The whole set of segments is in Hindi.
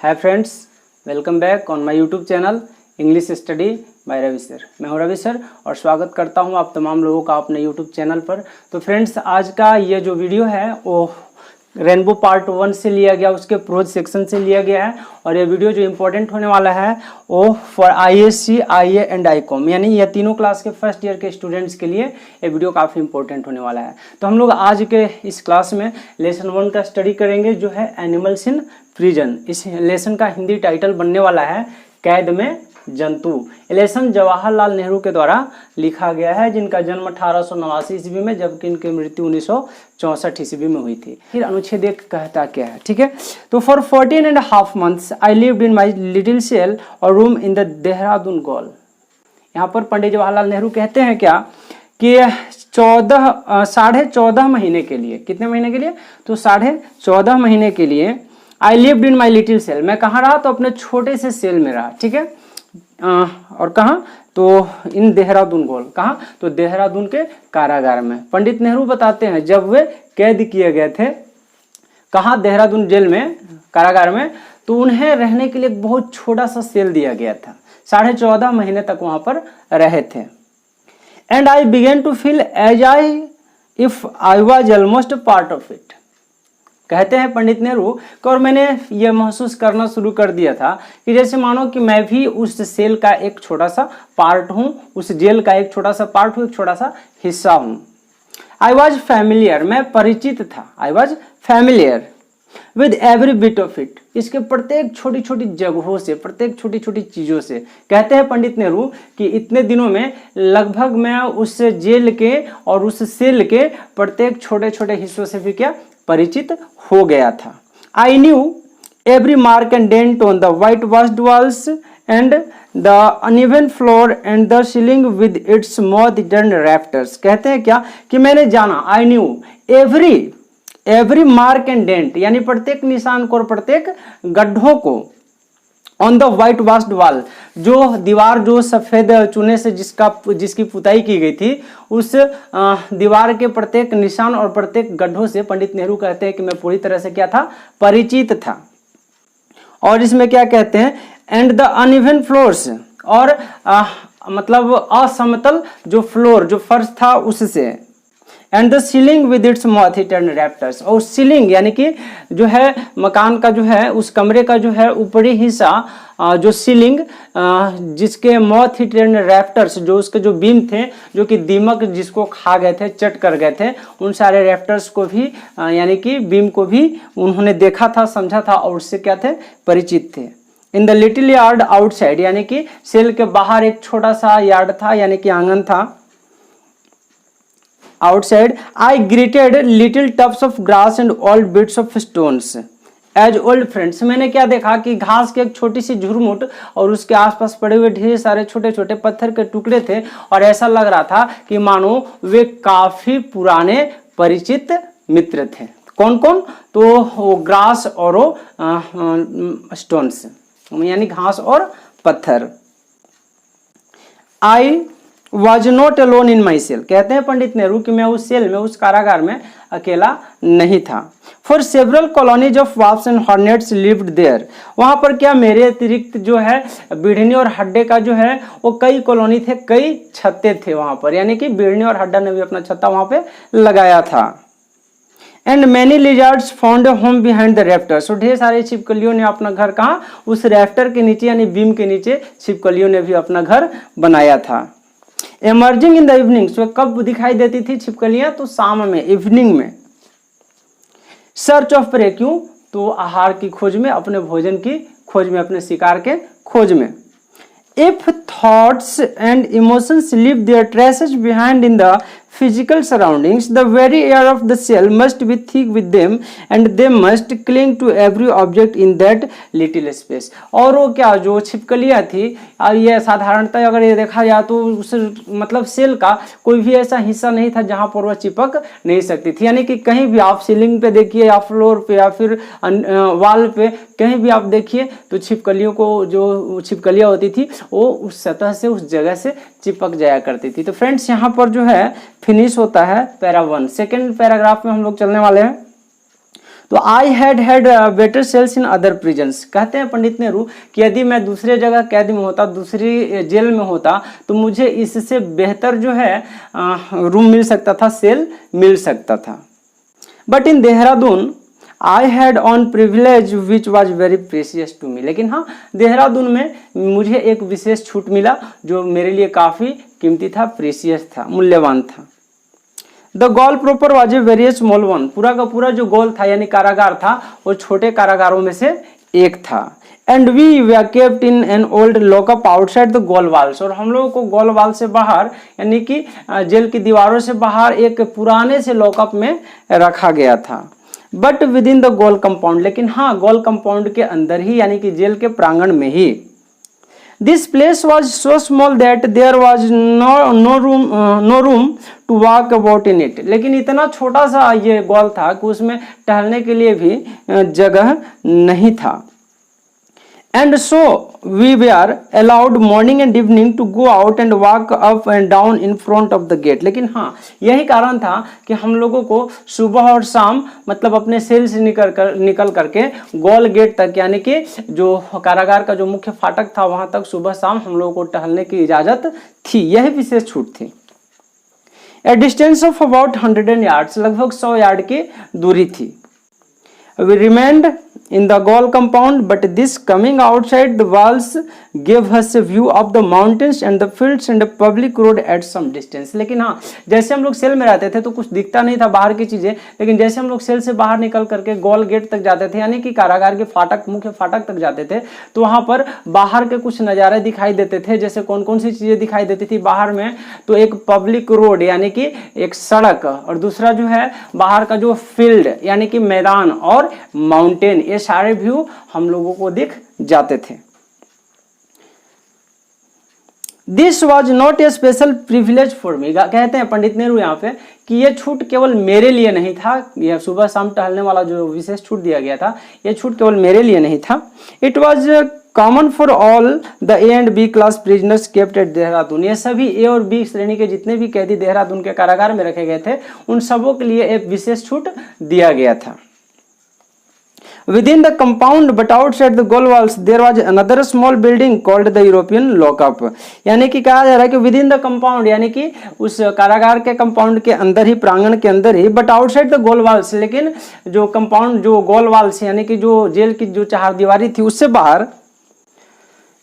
Hi friends, welcome back on my YouTube channel English study by Ravi sir. मैं हूं रवि सर और स्वागत करता हूं आप तमाम लोगों का अपने यूट्यूब चैनल पर। तो फ्रेंड्स, आज का ये जो वीडियो है वो रेनबो पार्ट 1 से लिया गया, उसके प्रोज सेक्शन से लिया गया है। और ये वीडियो जो इम्पोर्टेंट होने वाला है वो for ISC, IA and ICOM, यानी ये तीनों क्लास के फर्स्ट ईयर के स्टूडेंट्स के लिए ये वीडियो काफ़ी इंपॉर्टेंट होने वाला है। तो हम लोग आज के इस क्लास में लेसन 1 का स्टडी करेंगे, जो है एनिमल्स इन प्रिजन। इस लेसन का हिंदी टाइटल बनने वाला है कैद में जंतु। लेसन जवाहरलाल नेहरू के द्वारा लिखा गया है, जिनका जन्म 1889 ईस्वी में, जबकि इनकी मृत्यु 1964 ईस्वी में हुई थी। फिर अनुच्छेद 1 कहता क्या है, ठीक है। तो for 14.5 months I lived in my little cell or room in the Dehradun gaol. यहाँ पर पंडित जवाहरलाल नेहरू कहते हैं क्या कि 14.5 महीने के लिए, कितने महीने के लिए, तो 14.5 महीने के लिए I lived in my little cell, मैं कहाँ रहा, तो अपने छोटे से सेल में रहा, ठीक है। और कहाँ, तो इन देहरादून गोल, कहाँ, तो देहरादून के कारागार में। पंडित नेहरू बताते हैं जब वे कैद किए गए थे, कहाँ, देहरादून जेल में, कारागार में, तो उन्हें रहने के लिए बहुत छोटा सा सेल दिया गया था। 14.5 महीने तक वहां पर रहे थे। And I began to feel as I if I was almost part of it. कहते हैं पंडित नेहरू, और मैंने ये महसूस करना शुरू कर दिया था कि जैसे मानो कि मैं भी उस सेल का एक छोटा सा पार्ट हूँ, उस जेल का एक छोटा सा पार्ट हूँ, एक छोटा सा हिस्सा हूँ। आई वॉज फैमिलियर, मैं परिचित था, I was familiar with every bit of it, इसके प्रत्येक छोटी छोटी जगहों से, प्रत्येक छोटी छोटी चीज़ों से। कहते हैं पंडित नेहरू कि इतने दिनों में लगभग मैं उस जेल के और उस सेल के प्रत्येक छोटे छोटे हिस्सों से भी क्या परिचित हो गया था। I knew every mark and dent on the white washed walls and the uneven floor and the ceiling with its moth eaten rafters. कहते हैं क्या कि मैंने जाना, I knew every mark and dent, यानी प्रत्येक निशान को और प्रत्येक गड्ढों को, on the white washed wall, जो दीवार जो सफेद चूने से जिसकी पुताई की गई थी, उस दीवार के प्रत्येक निशान और प्रत्येक गड्ढों से पंडित नेहरू कहते हैं कि मैं पूरी तरह से क्या था, परिचित था। और इसमें क्या कहते हैं, एंड द अनइवन फ्लोर्स, और मतलब असमतल जो फ्लोर, जो फर्श था उससे, and the ceiling with its moth eaten rafters, और सीलिंग यानी कि जो है मकान का जो है, उस कमरे का जो है ऊपरी हिस्सा, जो सीलिंग, जिसके मॉथ इटर्न रैफ्टर्स, जो उसके जो बीम थे, जो कि दीमक जिसको खा गए थे, चट कर गए थे, उन सारे रैफ्टर्स को भी, यानी कि बीम को भी उन्होंने देखा था, समझा था और उससे क्या थे, परिचित थे। इन द लिटिल यार्ड आउटसाइड, यानी कि सेल के बाहर एक छोटा सा यार्ड था, यानी कि आंगन था। Outside, I greeted little tufts of grass and old bits of stones as old friends। मैंने क्या देखा कि घास के एक छोटी सी झुरमुट और उसके आसपास पड़े हुए ढेर सारे छोटे छोटे पत्थर के टुकड़े थे, और ऐसा लग रहा था कि मानो वे काफी पुराने परिचित मित्र थे। कौन कौन, तो वो ग्रास और वो स्टोन्स, यानी घास और पत्थर। I was not alone in my cell. कहते हैं पंडित नेहरू कि मैं उस सेल में, उस कारागार में अकेला नहीं था। For several colonies of wasps and hornets lived there, वहां पर क्या मेरे अतिरिक्त जो है बिढ़नी और हड्डे का जो है वो कई कॉलोनी थे, कई छत्ते थे वहां पर, यानी कि बिढ़नी और हड्डा ने भी अपना छत्ता वहां पे लगाया था। And many lizards found home behind the rafters, और ढेर सारे छिपकलियों ने अपना घर कहाँ, उस रैफ्टर के नीचे, यानी बीम के नीचे छिपकलियों ने भी अपना घर बनाया था। एमर्जिंग इन द इवनिंग्स, वह कब दिखाई देती थी छिपकलियां, तो शाम में, इवनिंग में। सर्च ऑफ प्रे, क्यों, तो आहार की खोज में, अपने भोजन की खोज में, अपने शिकार के खोज में। If thoughts and emotions leave their traces behind in the physical surroundings, the very air of the cell must be thick with them and they must cling to every object in that little space। और वो क्या, जो छिपकलियाँ थी, और ये साधारणतः अगर ये देखा जाए तो उस मतलब सेल का कोई भी ऐसा हिस्सा नहीं था जहाँ पर वह चिपक नहीं सकती थी। यानी कि कहीं भी आप सीलिंग पे देखिए, या फ्लोर पे, या फिर वॉल पे, कहीं भी आप देखिए तो छिपकलियों को, जो छिपकलियाँ होती थी वो उस सतह से, उस जगह से चिपक जाया करती थी। तो फ्रेंड्स, यहाँ पर जो है फिनिश होता है पैरा 1। सेकेंड पैराग्राफ में हम लोग चलने वाले हैं। तो I had better cells in other prisons. कहते हैं पंडित नेहरू कि यदि मैं दूसरे जगह कैद में होता, दूसरी जेल में होता, तो मुझे इससे बेहतर जो है रूम मिल सकता था, सेल मिल सकता था। But in Dehradun I had on privilege which was very precious to me. लेकिन हाँ, देहरादून में मुझे एक विशेष छूट मिला जो मेरे लिए काफ़ी कीमती था, प्रेशियस था, मूल्यवान था। The gaol proper was a very small one. पूरा का पूरा जो गोल था यानी कारागार था, वो छोटे कारागारों में से एक था। And we were kept in an old lockup outside the gaol walls. और हम लोगों को गोल वाल से बाहर यानी कि जेल की दीवारों से बाहर एक पुराने से लॉकअप में रखा गया था। But with in the goal compound. लेकिन हाँ, गोल कंपाउंड के अंदर ही यानी कि जेल के प्रांगण में ही। This place was so small that there was no room to walk about in it. लेकिन इतना छोटा सा ये गोल था कि उसमें टहलने के लिए भी जगह नहीं था। And so we were allowed morning and evening to go out and walk up and down in front of the gate. लेकिन हाँ, यही कारण था कि हम लोगों को सुबह और शाम मतलब अपने सेल से निकल करके गोल गेट तक यानी कि जो कारागार का जो मुख्य फाटक था वहां तक सुबह शाम हम लोगों को टहलने की इजाजत थी। यह विशेष छूट थी। ए डिस्टेंस ऑफ अबाउट 100 यार्ड्स, लगभग 100 यार्ड की दूरी थी। We remained in the goal compound, but this coming outside the walls gave us a view of the mountains and the fields and the public road at some distance. लेकिन हाँ, जैसे हम लोग सेल में रहते थे तो कुछ दिखता नहीं था बाहर की चीजें, लेकिन जैसे हम लोग सेल से बाहर निकल करके गोल गेट तक जाते थे यानी कि कारागार के फाटक, मुख्य फाटक तक जाते थे, तो वहां पर बाहर के कुछ नज़ारे दिखाई देते थे। जैसे कौन कौन सी चीजें दिखाई देती थी बाहर में, तो एक पब्लिक रोड यानी कि एक सड़क, और दूसरा जो है बाहर का जो फील्ड यानी कि मैदान, और माउंटेन, ये सारे व्यू हम लोगों को दिख जाते थे। This was not a special privilege for me. कहते हैं पंडित नेहरू यहाँ पे कि ये छूट केवल मेरे लिए नहीं था। यह सुबह शाम टहलने वाला जो विशेष छूट दिया गया था, यह छूट केवल मेरे लिए नहीं था। It was common for all the A and B class prisoners kept at Dehradun. ये सभी ए और बी श्रेणी के जितने भी कैदी देहरादून के कारागार में रखे गए थे, उन सबों के लिए एक विशेष छूट दिया गया था। Within the compound but outside the goal walls there was another small building called the European lockup। यानी कि कहा जा रहा है कि within the compound यानी कि उस कारागार के कंपाउंड के अंदर ही, प्रांगण के अंदर ही, but outside the goal walls, लेकिन जो कंपाउंड, जो गोल वाल्स यानी कि जो जेल की जो चारदीवारी थी उससे बाहर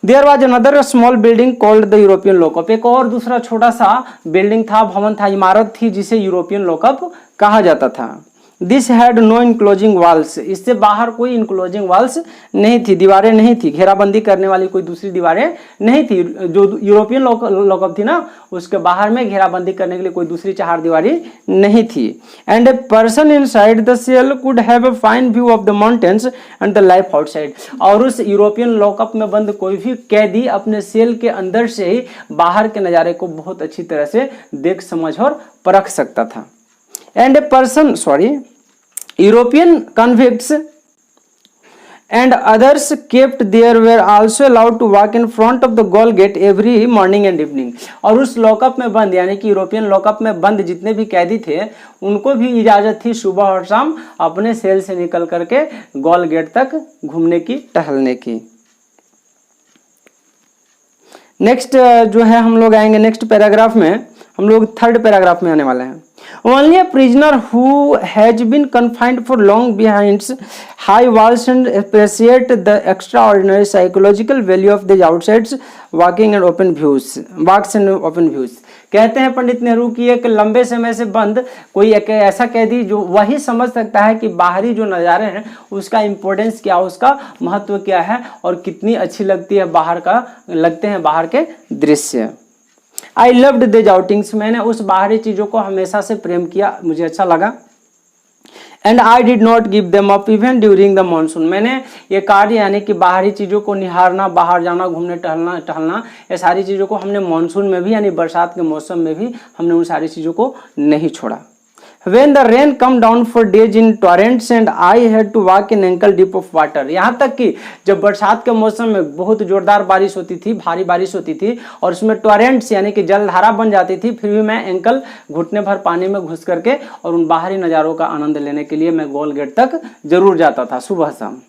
there was another small building called the European lockup. एक और दूसरा छोटा सा बिल्डिंग था, भवन था, इमारत थी जिसे यूरोपियन लॉकअप कहा जाता था। This had no enclosing walls. इससे बाहर कोई इनक्लोजिंग वाल्स नहीं थी, दीवारें नहीं थी, घेराबंदी करने वाली कोई दूसरी दीवारें नहीं थी। जो यूरोपियन लॉकअप थी ना, उसके बाहर में घेराबंदी करने के लिए कोई दूसरी चार दीवारी नहीं थी। And a person inside the cell could have a fine view of the mountains and the life outside. और उस यूरोपियन लॉकअप में बंद कोई भी कैदी अपने सेल के अंदर से ही बाहर के नज़ारे को बहुत अच्छी तरह से देख, समझ और परख सकता था। And a person, European convicts and others kept there were also allowed to walk in front of the goal gate every morning and evening। और उस लॉकअप में बंद यानी कि यूरोपियन लॉकअप में बंद जितने भी कैदी थे, उनको भी इजाजत थी सुबह और शाम अपने सेल से निकल करके गोल गेट तक घूमने की, टहलने की। नेक्स्ट जो है हम लोग आएंगे नेक्स्ट पैराग्राफ में, हम लोग थर्ड पैराग्राफ में आने वाले हैं। Only a prisoner who has been confined for long behind high walls and appreciate the extraordinary psychological value of these outsides walking and open views, walks and open views। कहते हैं पंडित नेहरू कि एक लंबे समय से बंद कोई एक ऐसा कैदी जो वही समझ सकता है कि बाहरी जो नज़ारे हैं उसका इम्पोर्टेंस क्या, उसका महत्व क्या है और कितनी अच्छी लगती है लगते हैं बाहर के दृश्य। I loved these outings। मैंने उस बाहरी चीज़ों को हमेशा से प्रेम किया, मुझे अच्छा लगा। And I did not give them up even during the monsoon। मैंने ये कार्य यानी कि बाहरी चीज़ों को निहारना, बाहर जाना, घूमने टहलना, ये सारी चीज़ों को हमने मानसून में भी यानी बरसात के मौसम में भी हमने उन सारी चीज़ों को नहीं छोड़ा। When the rain come down for days in torrents and I had to walk in ankle deep of water। यहाँ तक कि जब बरसात के मौसम में बहुत जोरदार बारिश होती थी, भारी बारिश होती थी और उसमें टॉरेंट्स यानी कि जलधारा बन जाती थी, फिर भी मैं एंकल घुटने भर पानी में घुस करके और उन बाहरी नज़ारों का आनंद लेने के लिए मैं गोल गेट तक जरूर जाता था सुबह शाम।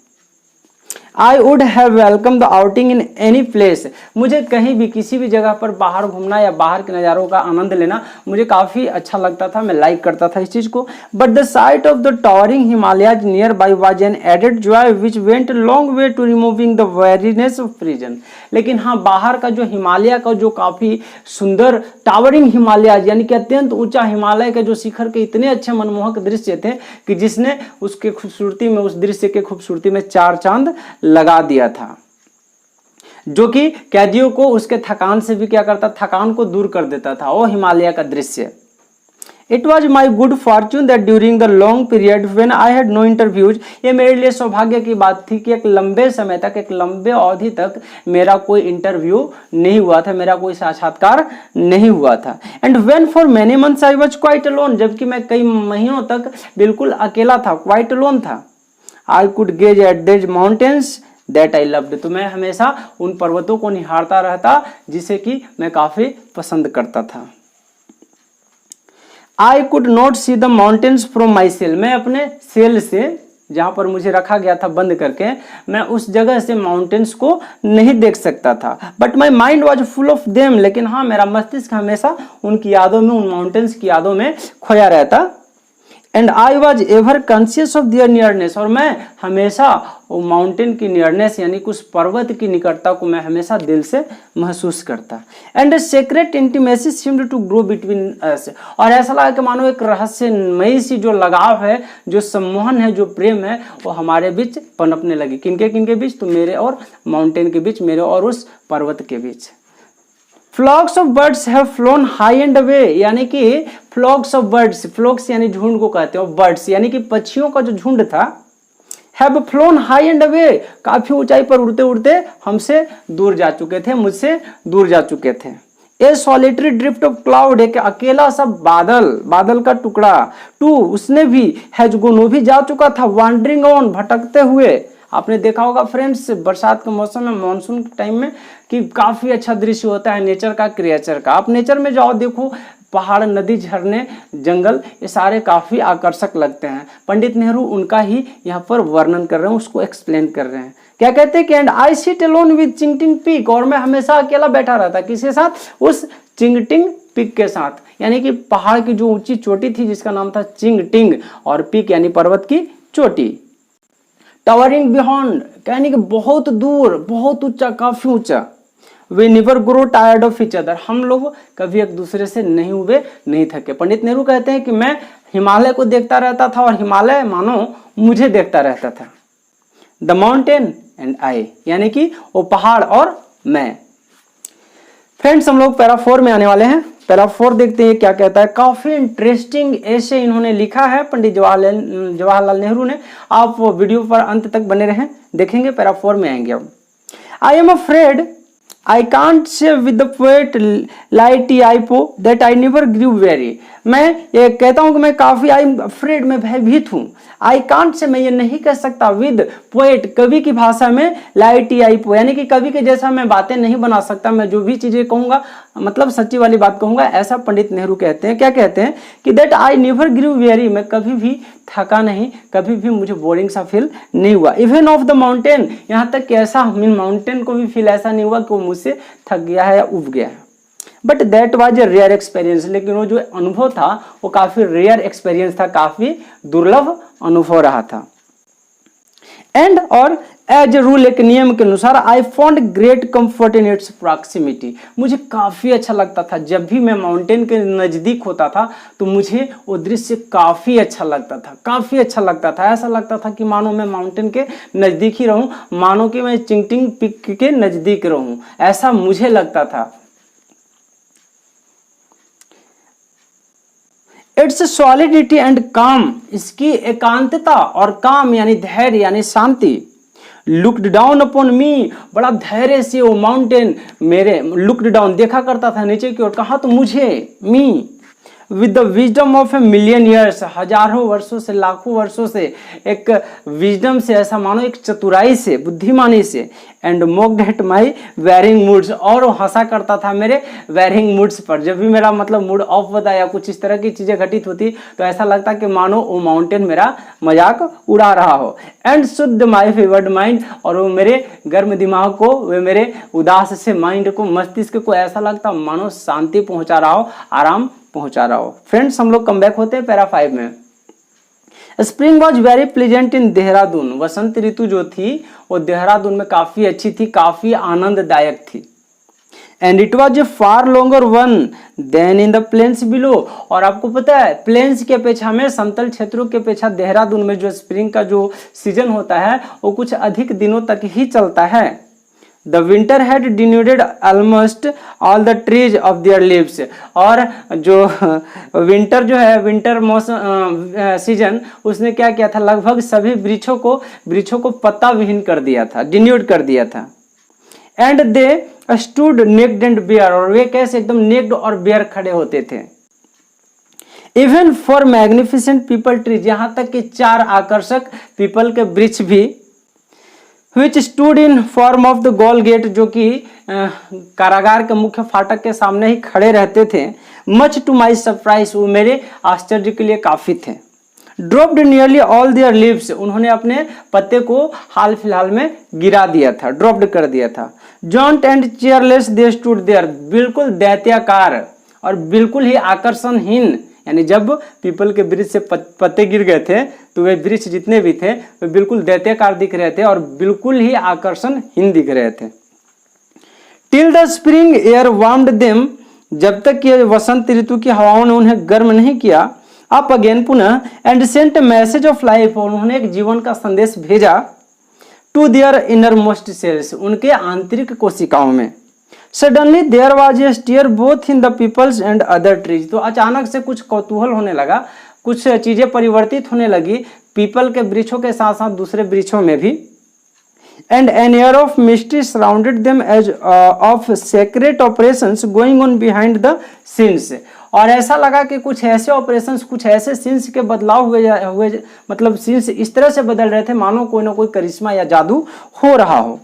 I would have welcomed the outing in any place। मुझे कहीं भी किसी भी जगह पर बाहर घूमना या बाहर के नज़ारों का आनंद लेना मुझे काफ़ी अच्छा लगता था, मैं लाइक करता था इस चीज़ को। But the sight of the towering Himalayas nearby was an added joy which went long way to removing the weariness of prison. लेकिन हाँ, बाहर का जो हिमालय का जो काफ़ी सुंदर टावरिंग हिमालयाज यानी कि अत्यंत ऊंचा हिमालय के जो शिखर के इतने अच्छे मनमोहक दृश्य थे कि जिसने उसके खूबसूरती में, उस दृश्य के खूबसूरती में चार चांद लगा दिया था, जो कि कैदियों को उसके थकान से भी क्या करता, थकान को दूर कर देता था वो हिमालय का दृश्य। It was my good fortune that during the long period when I had no interviews. ये मेरे लिए सौभाग्य की बात थी कि एक लंबे समय तक, एक लंबे अवधि तक मेरा कोई इंटरव्यू नहीं हुआ था, मेरा कोई साक्षात्कार नहीं हुआ था। And when for many months I was quite alone, जबकि मैं कई महीनों तक बिल्कुल अकेला था, क्वाइट अलोन था। I could gauge at this mountains that I loved. तो मैं हमेशा उन पर्वतों को निहारता रहता जिसे कि मैं काफी पसंद करता था। I could not see the mountains from my cell. मैं अपने सेल से, जहां पर मुझे रखा गया था बंद करके, मैं उस जगह से माउंटेन्स को नहीं देख सकता था। But my mind was full of them. लेकिन हाँ, मेरा मस्तिष्क हमेशा उनकी यादों में, उन माउंटेन्स की यादों में खोया रहता। And I was ever conscious of their nearness. और मैं हमेशा वो माउंटेन की नियरनेस यानी कि उस पर्वत की निकटता को मैं हमेशा दिल से महसूस करता। And a secret intimacy seemed to grow between us. और ऐसा लगा कि मानो एक रहस्यमयी सी जो लगाव है, जो सम्मोहन है, जो प्रेम है, वो हमारे बीच पनपने लगी। किनके बीच? तो मेरे और माउंटेन के बीच, मेरे और उस पर्वत के बीच। Flocks of birds have flown high and away. यानी कि फ्लॉक्स ऑफ बर्ड्स, फ्लॉक्स यानी झुंड को कहते हैं, बर्ड्स यानी कि पक्षियों का जो झुंड था, have flown high and away, काफी ऊंचाई पर उड़ते उड़ते हमसे दूर जा चुके थे, मुझसे दूर जा चुके थे। ए सॉलिटरी ड्रिफ्ट ऑफ क्लाउड, एक अकेला सा बादल का टुकड़ा। टू, उसने भी, हैज गोन, वो भी जा चुका था, वॉन्डरिंग ऑन, भटकते हुए। आपने देखा होगा फ्रेंड्स, बरसात के मौसम में, मानसून के टाइम में, कि काफी अच्छा दृश्य होता है नेचर का, क्रिएचर का। आप नेचर में जाओ, देखो पहाड़, नदी, झरने, जंगल, ये सारे काफी आकर्षक लगते हैं। पंडित नेहरू उनका ही यहाँ पर वर्णन कर रहे हैं, उसको एक्सप्लेन कर रहे हैं। क्या कहते हैं कि and I sit alone with Chingting peak. और मैं हमेशा अकेला बैठा रहता, किसके साथ? उस चिंगटिंग पीक के साथ, यानी कि पहाड़ की जो ऊंची चोटी थी जिसका नाम था चिंगटिंग, और पीक यानी पर्वत की चोटी। टावरिंग बियॉन्ड यानी कि बहुत दूर, बहुत ऊंचा, काफी ऊंचा। We never grow tired of each other, हम लोग कभी एक दूसरे से नहीं हुए, नहीं थके। पंडित नेहरू कहते हैं कि मैं हिमालय को देखता रहता था और हिमालय मानो मुझे देखता रहता था। द माउंटेन एंड आई, यानी कि वो पहाड़ और मैं। फ्रेंड्स, हम लोग पैरा 4 में आने वाले हैं। पैरा 4 देखते हैं क्या कहता है। काफी इंटरेस्टिंग ऐसे इन्होंने लिखा है पंडित जवाहरलाल नेहरू ने। आप वो वीडियो पर अंत तक बने रहें, देखेंगे। पैरा 4 में आएंगे अब। आई am afraid I can't say with the poet Laityaipo that I never grew weary। मैं ये कहता हूँ कि मैं काफी आई एम अफ्रेड, मैं भयभीत हूँ। आई कांट से, मैं ये नहीं कह सकता, विद पोएट, कवि की भाषा में, लाइटियाइपो यानी कि कवि के जैसा मैं बातें नहीं बना सकता, मैं जो भी चीजें कहूंगा मतलब सच्ची वाली बात कहूंगा, ऐसा पंडित नेहरू कहते हैं। क्या कहते हैं कि that I never grew weary, मैं कभी भी थका नहीं, कभी भी मुझे बोरिंग सा फील नहीं हुआ। इवन ऑफ द माउंटेन, यहाँ तक कि ऐसा माउंटेन को भी फील ऐसा नहीं हुआ कि वो मुझसे थक गया है या उब गया है। But that was a rare experience, लेकिन वो जो अनुभव था वो काफी रेयर एक्सपीरियंस था, काफी दुर्लभ अनुभव रहा था। एंड और एज ए रूल, एक नियम के अनुसार, I found great comfort in its proximity, मुझे काफी अच्छा लगता था जब भी मैं माउंटेन के नजदीक होता था तो मुझे वो दृश्य काफी अच्छा लगता था, काफी अच्छा लगता था। ऐसा लगता था कि मानो मैं माउंटेन के नजदीक ही रहूं, मानो कि मैं चिंगटिंग पीक के नजदीक रहूं, ऐसा मुझे लगता था। इट्स सॉलिडिटी एंड काम, इसकी एकांतता और काम यानी धैर्य यानी शांति। लुक्ड डाउन अपॉन मी, बड़ा धैर्य से वो माउंटेन मेरे लुक्ड डाउन देखा करता था नीचे की ओर, कहा तो मुझे, me. With the wisdom of a million years, हजारों वर्षों से, लाखों वर्षों से एक विजडम से, ऐसा मानो एक चतुराई से, बुद्धिमानी से, and mocked at my varying moods, और वो हंसा करता था मेरे वेरिंग मूड्स पर। जब भी मेरा मतलब मूड ऑफ होता या कुछ इस तरह की चीजें घटित होती तो ऐसा लगता कि मानो वो माउंटेन मेरा मजाक उड़ा रहा हो। एंड शुद्ध माई फेवर्ड माइंड, और वो मेरे गर्म दिमाग को, वे मेरे उदास से माइंड को, मस्तिष्क को ऐसा लगता मानो शांति पहुंचा रहा हो, आराम पहुंचा रहा हो। फ्रेंड्स, हम लोग कम बैक होते हैं पैरा 5 में। स्प्रिंग वॉज वेरी प्लेजेंट इन देहरादून, वसंत ऋतु जो थी वो देहरादून में काफी अच्छी थी, काफी आनंददायक थी। And it was a far longer one than in the plains below, और आपको पता है प्लेन्स की अपेक्षा में, समतल क्षेत्रों की अपेक्षा देहरादून में जो स्प्रिंग का जो सीजन होता है वो कुछ अधिक दिनों तक ही चलता है। The winter had denuded almost all the trees of their leaves, और जो विंटर जो है, विंटर मौसम सीजन, उसने क्या किया था, लगभग सभी वृक्षों को पत्ता विहीन कर दिया था, डिन्यूड कर दिया था। And they stood naked and bare, और वे कैसे एकदम नेक्ड और बेयर खड़े होते थे। Even for magnificent people trees, यहाँ तक कि 4 आकर्षक पीपल के वृक्ष भी, which stood in form of the gaol gate, जो कि कारागार के मुख्य फाटक के सामने ही खड़े रहते थे। मच टू माई सरप्राइज, वो मेरे आश्चर्य के लिए काफी थे। Dropped nearly all there leaves, उन्होंने अपने पत्ते को हाल फिलहाल में गिरा दिया था, ड्रॉप्ड कर दिया था। Gaunt and cheerless they stood there, बिल्कुल दैत्याकार और बिल्कुल ही आकर्षणहीन, यानी जब पीपल के वृक्ष से पत्ते गिर गए थे तो वे वृक्ष जितने भी थे वे बिल्कुल दैत्याकार दिख रहे थे और बिल्कुल ही आकर्षणहीन दिख रहे थे। Till the spring air warmed them, जब तक कि वसंत ऋतु की हवाओं ने उन्हें गर्म नहीं किया। अप अगेन, पुनः, and sent message of life, और उन्होंने एक जीवन का संदेश भेजा। To their innermost cells, उनके आंतरिक कोशिकाओं में। Suddenly there was a stir both in the peepuls and other trees, तो अचानक से कुछ कौतूहल होने लगा, कुछ चीजें परिवर्तित होने लगी पीपल के वृक्षों के साथ साथ दूसरे वृक्षों में भी। And an air of mystery surrounded them as of secret operations going on behind the scenes, और ऐसा लगा कि कुछ ऐसे ऑपरेशंस, कुछ ऐसे सीन्स के बदलाव हुए, मतलब सीन्स इस तरह से बदल रहे थे मानो कोई ना कोई करिश्मा या जादू हो रहा हो।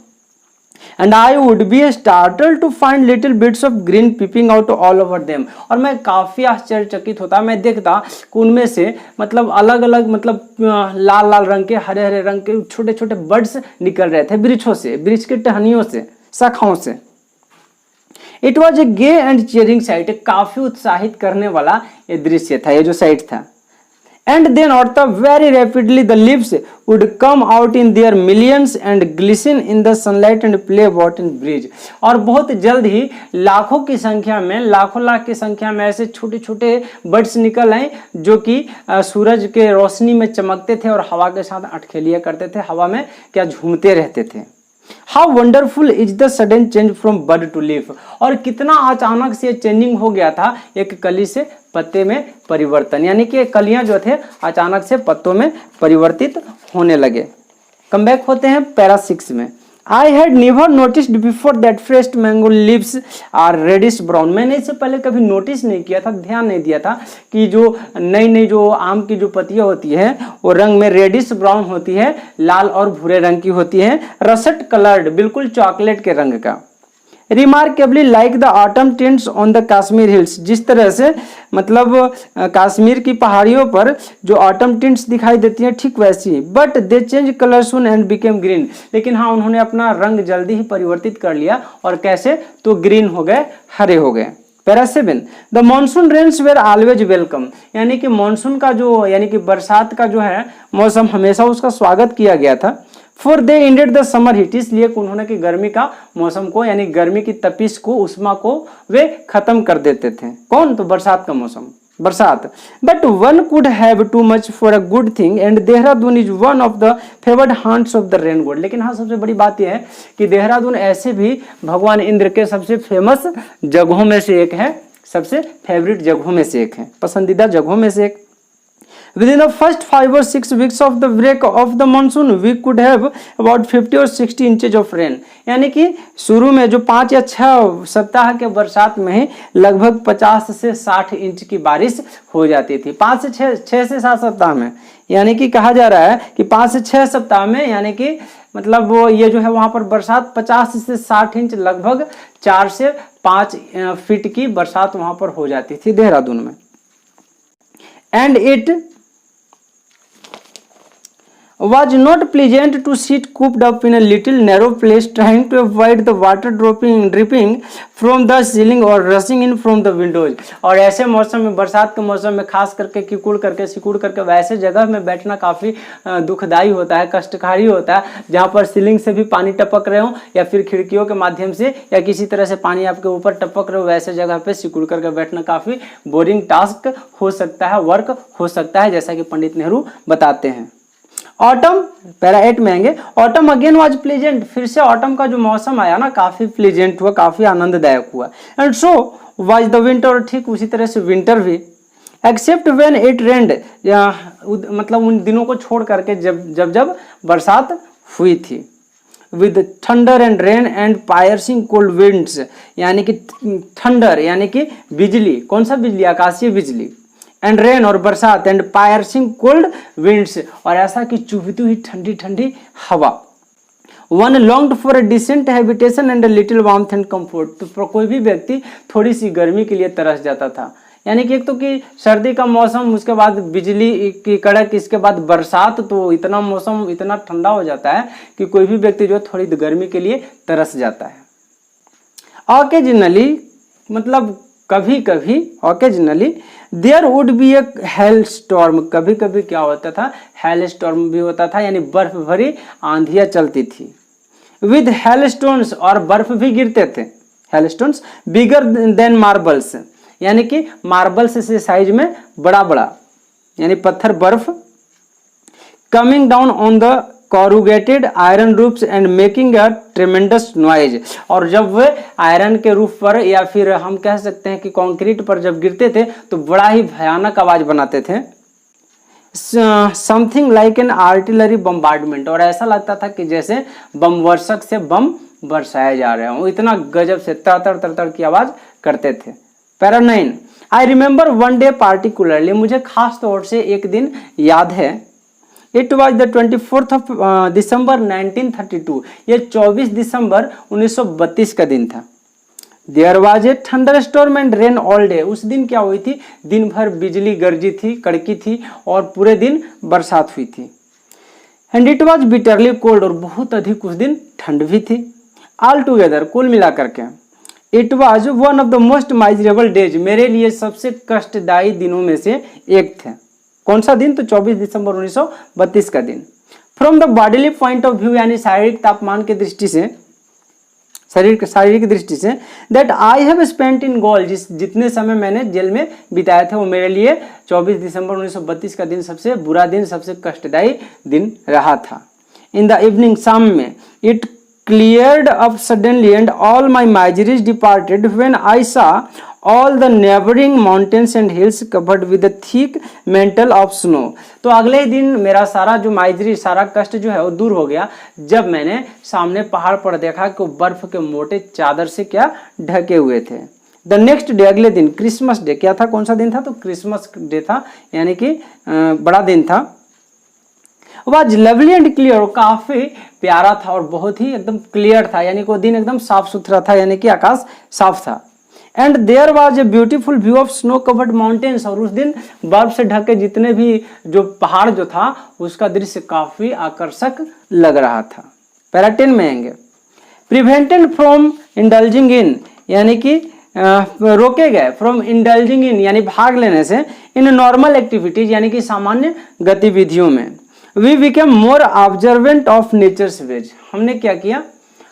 And I would be startled to find little bits of green peeping out all over them, और मैं काफी आश्चर्यचकित होता, मैं देखता कि उनमें से मतलब अलग अलग, मतलब लाल लाल रंग के, हरे हरे रंग के छोटे छोटे बर्ड्स निकल रहे थे वृक्षों से, वृक्ष की टहनियों से, शाखाओं से। It was a gay and cheering sight, काफी उत्साहित करने वाला ये दृश्य था, ये जो साइट था। And then और तब very rapidly the leaves would come out in their millions and glisten in the sunlight and play about in breeze, और बहुत जल्द ही लाखों की संख्या में, लाखों लाख की संख्या में ऐसे छोटे छोटे बर्ड्स निकल आए जो कि सूरज के रोशनी में चमकते थे और हवा के साथ अटखेलिया करते थे, हवा में क्या झूमते रहते थे। How wonderful is the sudden change from bud to leaf, और कितना अचानक से चेंजिंग हो गया था एक कली से पत्ते में परिवर्तन, यानी कि कलियां जो थे अचानक से पत्तों में परिवर्तित होने लगे। कम बैक होते हैं पैरा 6 में। I had never noticed before that fresh mango leaves are reddish brown, मैंने इससे पहले कभी नोटिस नहीं किया था, ध्यान नहीं दिया था कि जो नई नई जो आम की जो पत्तियां होती है वो रंग में रेडिश ब्राउन होती है, लाल और भूरे रंग की होती है, रसट कलर्ड, बिल्कुल चॉकलेट के रंग का। Remarkably like the autumn tints on the Kashmir hills, जिस तरह से मतलब कश्मीर की पहाड़ियों पर जो ऑटम टिंट्स दिखाई देती हैं ठीक वैसी। But they change colour soon and became green, लेकिन हाँ उन्होंने अपना रंग जल्दी ही परिवर्तित कर लिया, और कैसे, तो ग्रीन हो गए, हरे हो गए। Para 7, the monsoon rains were always welcome, यानी कि मानसून का जो, यानी कि बरसात का जो है मौसम, हमेशा उसका स्वागत किया गया था। For they ended the summer heat, इसलिए उन्होंने कि गर्मी का मौसम को, यानी गर्मी की तपिश को, उष्मा को वे खत्म कर देते थे। कौन, तो बरसात का मौसम, बरसात। But one could have too much for a good thing and Dehradun is one of the favoured haunts of the rain god, लेकिन हाँ सबसे बड़ी बात यह है कि देहरादून ऐसे भी भगवान इंद्र के सबसे फेमस जगहों में से एक है, सबसे फेवरेट जगहों में से एक है, पसंदीदा जगहों में से एक। Within the first 5 or 6 weeks of the break of the monsoon, we could have about 50 or 60 inches of rain. यानी कि शुरू में जो 5 या 6 सप्ताह के बरसात में ही लगभग 50 से 60 इंच की बारिश हो जाती थी। 5 से 6 से 7 सप्ताह में, यानी कि कहा जा रहा है कि 5 से 6 सप्ताह में, यानी कि मतलब वो ये जो है वहाँ पर बरसात 50 से 60 इंच, लगभग 4 से 5 फीट की बरसात वहाँ पर हो जाती थी देहरादून में। And it was not pleasant to sit cooped up in a little narrow place trying to avoid the water dripping from the ceiling or rushing in from the windows। और ऐसे मौसम में, बरसात के मौसम में खास करके सिकुड़ करके वैसे जगह में बैठना काफ़ी दुखदाई होता है, कष्टकारी होता है, जहाँ पर सीलिंग से भी पानी टपक रहे हो या फिर खिड़कियों के माध्यम से या किसी तरह से पानी आपके ऊपर टपक रहे हो, वैसे जगह पे सिकुड़ करके बैठना काफ़ी बोरिंग टास्क हो सकता है, वर्क हो सकता है, जैसा कि पंडित नेहरू बताते हैं। ऑटम पैरा 8 में आएंगे। ऑटम अगेन वाज प्लेजेंट, फिर से ऑटम का जो मौसम आया ना काफी प्लेजेंट हुआ, काफी आनंददायक हुआ। And so was the winter, ठीक उसी तरह से विंटर भी, एक्सेप्ट व्हेन इट रेन्ड, मतलब उन दिनों को छोड़ करके जब बरसात हुई थी। With thunder and rain and piercing cold winds, यानी कि थंडर यानी कि बिजली, कौन सा बिजली, आकाशीय बिजली, एंड रेन और बरसात, एंड पायर्सिंग कोल्ड विंड्स, और ऐसा कि चुभती हुई ठंडी ठंडी हवा। One longed for a decent habitation and a little warmth and comfort, तो कोई भी व्यक्ति थोड़ी सी गर्मी के लिए तरस जाता था। यानी कि एक तो कि सर्दी का मौसम, उसके बाद बिजली की कड़क, इसके बाद बरसात, तो इतना मौसम इतना ठंडा हो जाता है कि कोई भी व्यक्ति जो थोड़ी गर्मी के लिए तरस जाता है। ऑकेजनली मतलब कभी कभी, occasionally there would be a hail storm, कभी कभी क्या होता था, हेल स्टॉर्म भी होता था, यानी बर्फ भरी आंधियां चलती थी। विद हेल स्टोन्स, और बर्फ भी गिरते थे, hail stones bigger than marbles, यानी कि मार्बल्स से साइज में बड़ा बड़ा, यानी पत्थर बर्फ, coming down on the corrugated iron roofs and making a tremendous noise, और जब वे आयरन के रूफ पर या फिर हम कह सकते हैं कि कंक्रीट पर जब गिरते थे तो बड़ा ही भयानक आवाज बनाते थे। Something like an artillery bombardment, और ऐसा लगता था कि जैसे बम वर्षक से बम बरसाए जा रहे हों, इतना गजब से तड़तड़ की आवाज करते थे। Para 9, I remember one day particularly, मुझे खास तौर से एक दिन याद है। It was the 24th of December 1932, ये 24 दिसंबर 1932 का दिन था। There was a thunder storm and rain all day, उस दिन क्या हुई थी, दिन भर बिजली गरजी थी, कड़की थी, और पूरे दिन बरसात हुई थी। And it was bitterly cold, और बहुत अधिक उस दिन ठंड भी थी। ऑल टुगेदर, कुल मिला करके, it was one of the most miserable days, मेरे लिए सबसे कष्टदायी दिनों में से एक थे। कौन सा दिन, तो 24 दिसंबर 1932 का दिन। From the bodily point of view, यानी शारीरिक तापमान की दृष्टि से, शारीरिक दृष्टि से, that I have spent in gaol, जितने समय मैंने जेल में बिताए थे वो मेरे लिए 24 दिसंबर 1932 का दिन सबसे बुरा दिन, सबसे कष्टदायी दिन रहा था। इन द इवनिंग, शाम में, it cleared up suddenly and all my miseries departed when I saw all the neighboring mountains and hills covered with a thick mantle of snow। तो अगले दिन मेरा सारा जो माइजरी, सारा कष्ट जो है वो दूर हो गया जब मैंने सामने पहाड़ पर देखा कि वो बर्फ के मोटे चादर से क्या ढके हुए थे। द नेक्स्ट डे, अगले दिन, क्रिसमस डे, क्या था, कौन सा दिन था, तो क्रिसमस डे था, यानी कि बड़ा दिन था। वाज लवली एंड क्लियर, काफी प्यारा था और बहुत ही एकदम क्लियर था, यानी कि वो दिन एकदम साफ सुथरा था, यानी कि आकाश साफ था। And there was a beautiful view of snow covered mountains, और उस दिन बर्फ से ढके जितने भी जो पहाड़ जो था उसका दृश्य काफी आकर्षक लग रहा था। पैरा 10 में आएंगे। प्रिवेंटेड फ्रॉम इंडल्जिंग इन, यानी कि रोके गए, फ्रॉम इंडल्जिंग इन यानी भाग लेने से, इन नॉर्मल एक्टिविटीज यानी कि सामान्य गतिविधियों में। We became more observant of nature's ways, हमने क्या किया,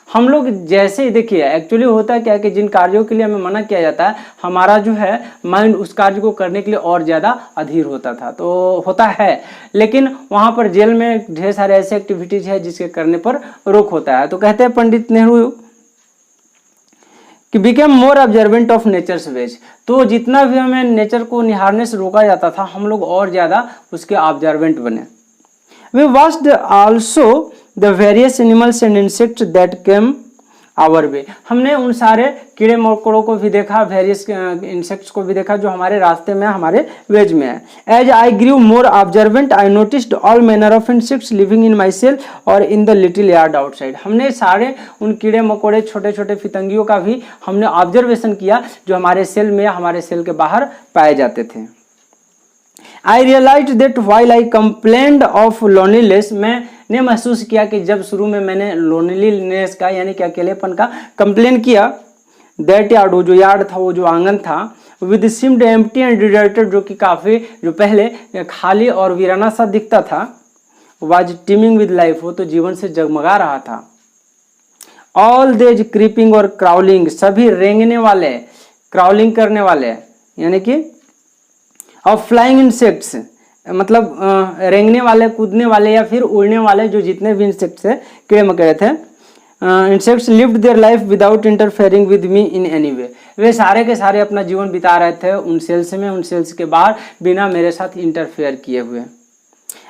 हम लोग जैसे ही, देखिए एक्चुअली होता है क्या कि जिन कार्यों के लिए हमें मना किया जाता है, हमारा जो है माइंड उस कार्य को करने के लिए और ज़्यादा अधीर होता था, तो होता है, लेकिन वहाँ पर जेल में ढेर सारे ऐसे एक्टिविटीज है जिसके करने पर रोक होता है। तो कहते हैं पंडित नेहरू कि became more observant of nature's ways. तो जितना भी हमें नेचर को निहारने से रोका जाता था, हम लोग और ज़्यादा उसके ऑब्जर्वेंट बने। We watched also the various animals and insects that came our way. हमने उन सारे कीड़े मकोड़ों को भी देखा, वेरियस इंसेक्ट्स को भी देखा जो हमारे रास्ते में, हमारे वेज में है। As I grew more observant I noticed all manner of insects living in my cell और in the little yard outside. हमने सारे उन कीड़े मकोड़े, छोटे छोटे फितंगियों का भी हमने ऑब्जर्वेशन किया जो हमारे सेल में, हमारे सेल के बाहर पाए जाते थे। I realise that while I complained of loneliness, मैंने महसूस किया कि जब शुरू में मैंने लोनलीनेस का यानी कि अकेलेपन का कंप्लेन किया, दैट यार्ड, वो जो यार्ड था, वो जो आंगन था, with seemed empty and deserted, जो कि काफ़ी जो पहले खाली और वीराना सा दिखता था, वाज टीमिंग विद लाइफ, वो तो जीवन से जगमगा रहा था। ऑल देज क्रीपिंग और क्राउलिंग, सभी रेंगने वाले, क्राउलिंग करने वाले यानी कि और फ्लाइंग इंसेक्ट्स, मतलब रेंगने वाले, कूदने वाले या फिर उड़ने वाले जो जितने भी इंसेक्ट्स थे, कीड़े मकोड़े थे, insects lived their life without interfering with me in any way. वे सारे के सारे अपना जीवन बिता रहे थे उन सेल्स में, उन सेल्स के बाहर, बिना मेरे साथ इंटरफेयर किए हुए।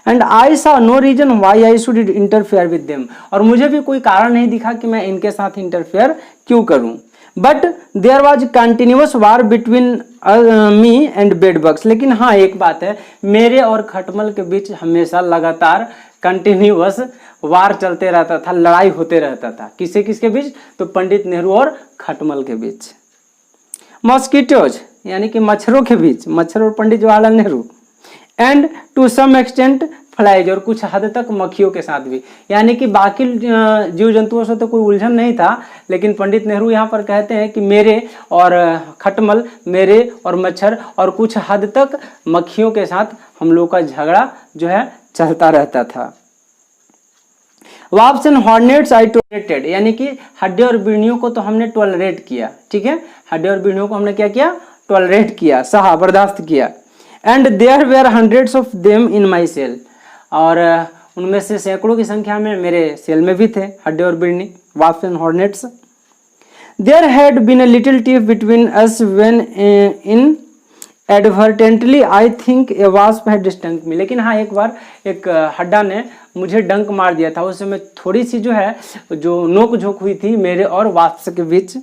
And I saw no reason why I should interfere with them, और मुझे भी कोई कारण नहीं दिखा कि मैं इनके साथ इंटरफेयर क्यों करूं। But there was continuous war between me and bed bugs, लेकिन हाँ एक बात है, मेरे और खटमल के बीच हमेशा लगातार कंटिन्यूअस वार चलते रहता था, लड़ाई होते रहता था। किससे किसके बीच? तो पंडित नेहरू और खटमल के बीच। मॉस्किटोज यानी कि मच्छरों के बीच, मच्छर और Pandit Jawaharlal Nehru, and to some extent flies, और कुछ हद तक मक्खियों के साथ भी, यानी कि बाकी जीव जंतुओं से तो कोई उलझन नहीं था, लेकिन पंडित नेहरू यहाँ पर कहते हैं कि मेरे और खटमल, मेरे और मच्छर और कुछ हद तक मक्खियों के साथ हम लोग का झगड़ा जो है चलता रहता था। Warps and hornets I tolerated, यानी कि हड्डी और बिड़नियों को तो हमने टॉलरेट किया, ठीक है, हड्डी और बिड़नियों को हमने क्या किया? टॉलरेट किया, सहा, बर्दाश्त किया। And there were hundreds of them in my cell, और उनमें से सैकड़ों की संख्या में मेरे सेल में भी थे हड्डी और बिड़नी, wasps and hornets. There had been a little tiff between us when inadvertently I think a wasp had stunk me, लेकिन हाँ एक बार एक हड्डा ने मुझे डंक मार दिया था, उस समय थोड़ी सी जो है जो नोक झोंक हुई थी मेरे और वास्प के बीच।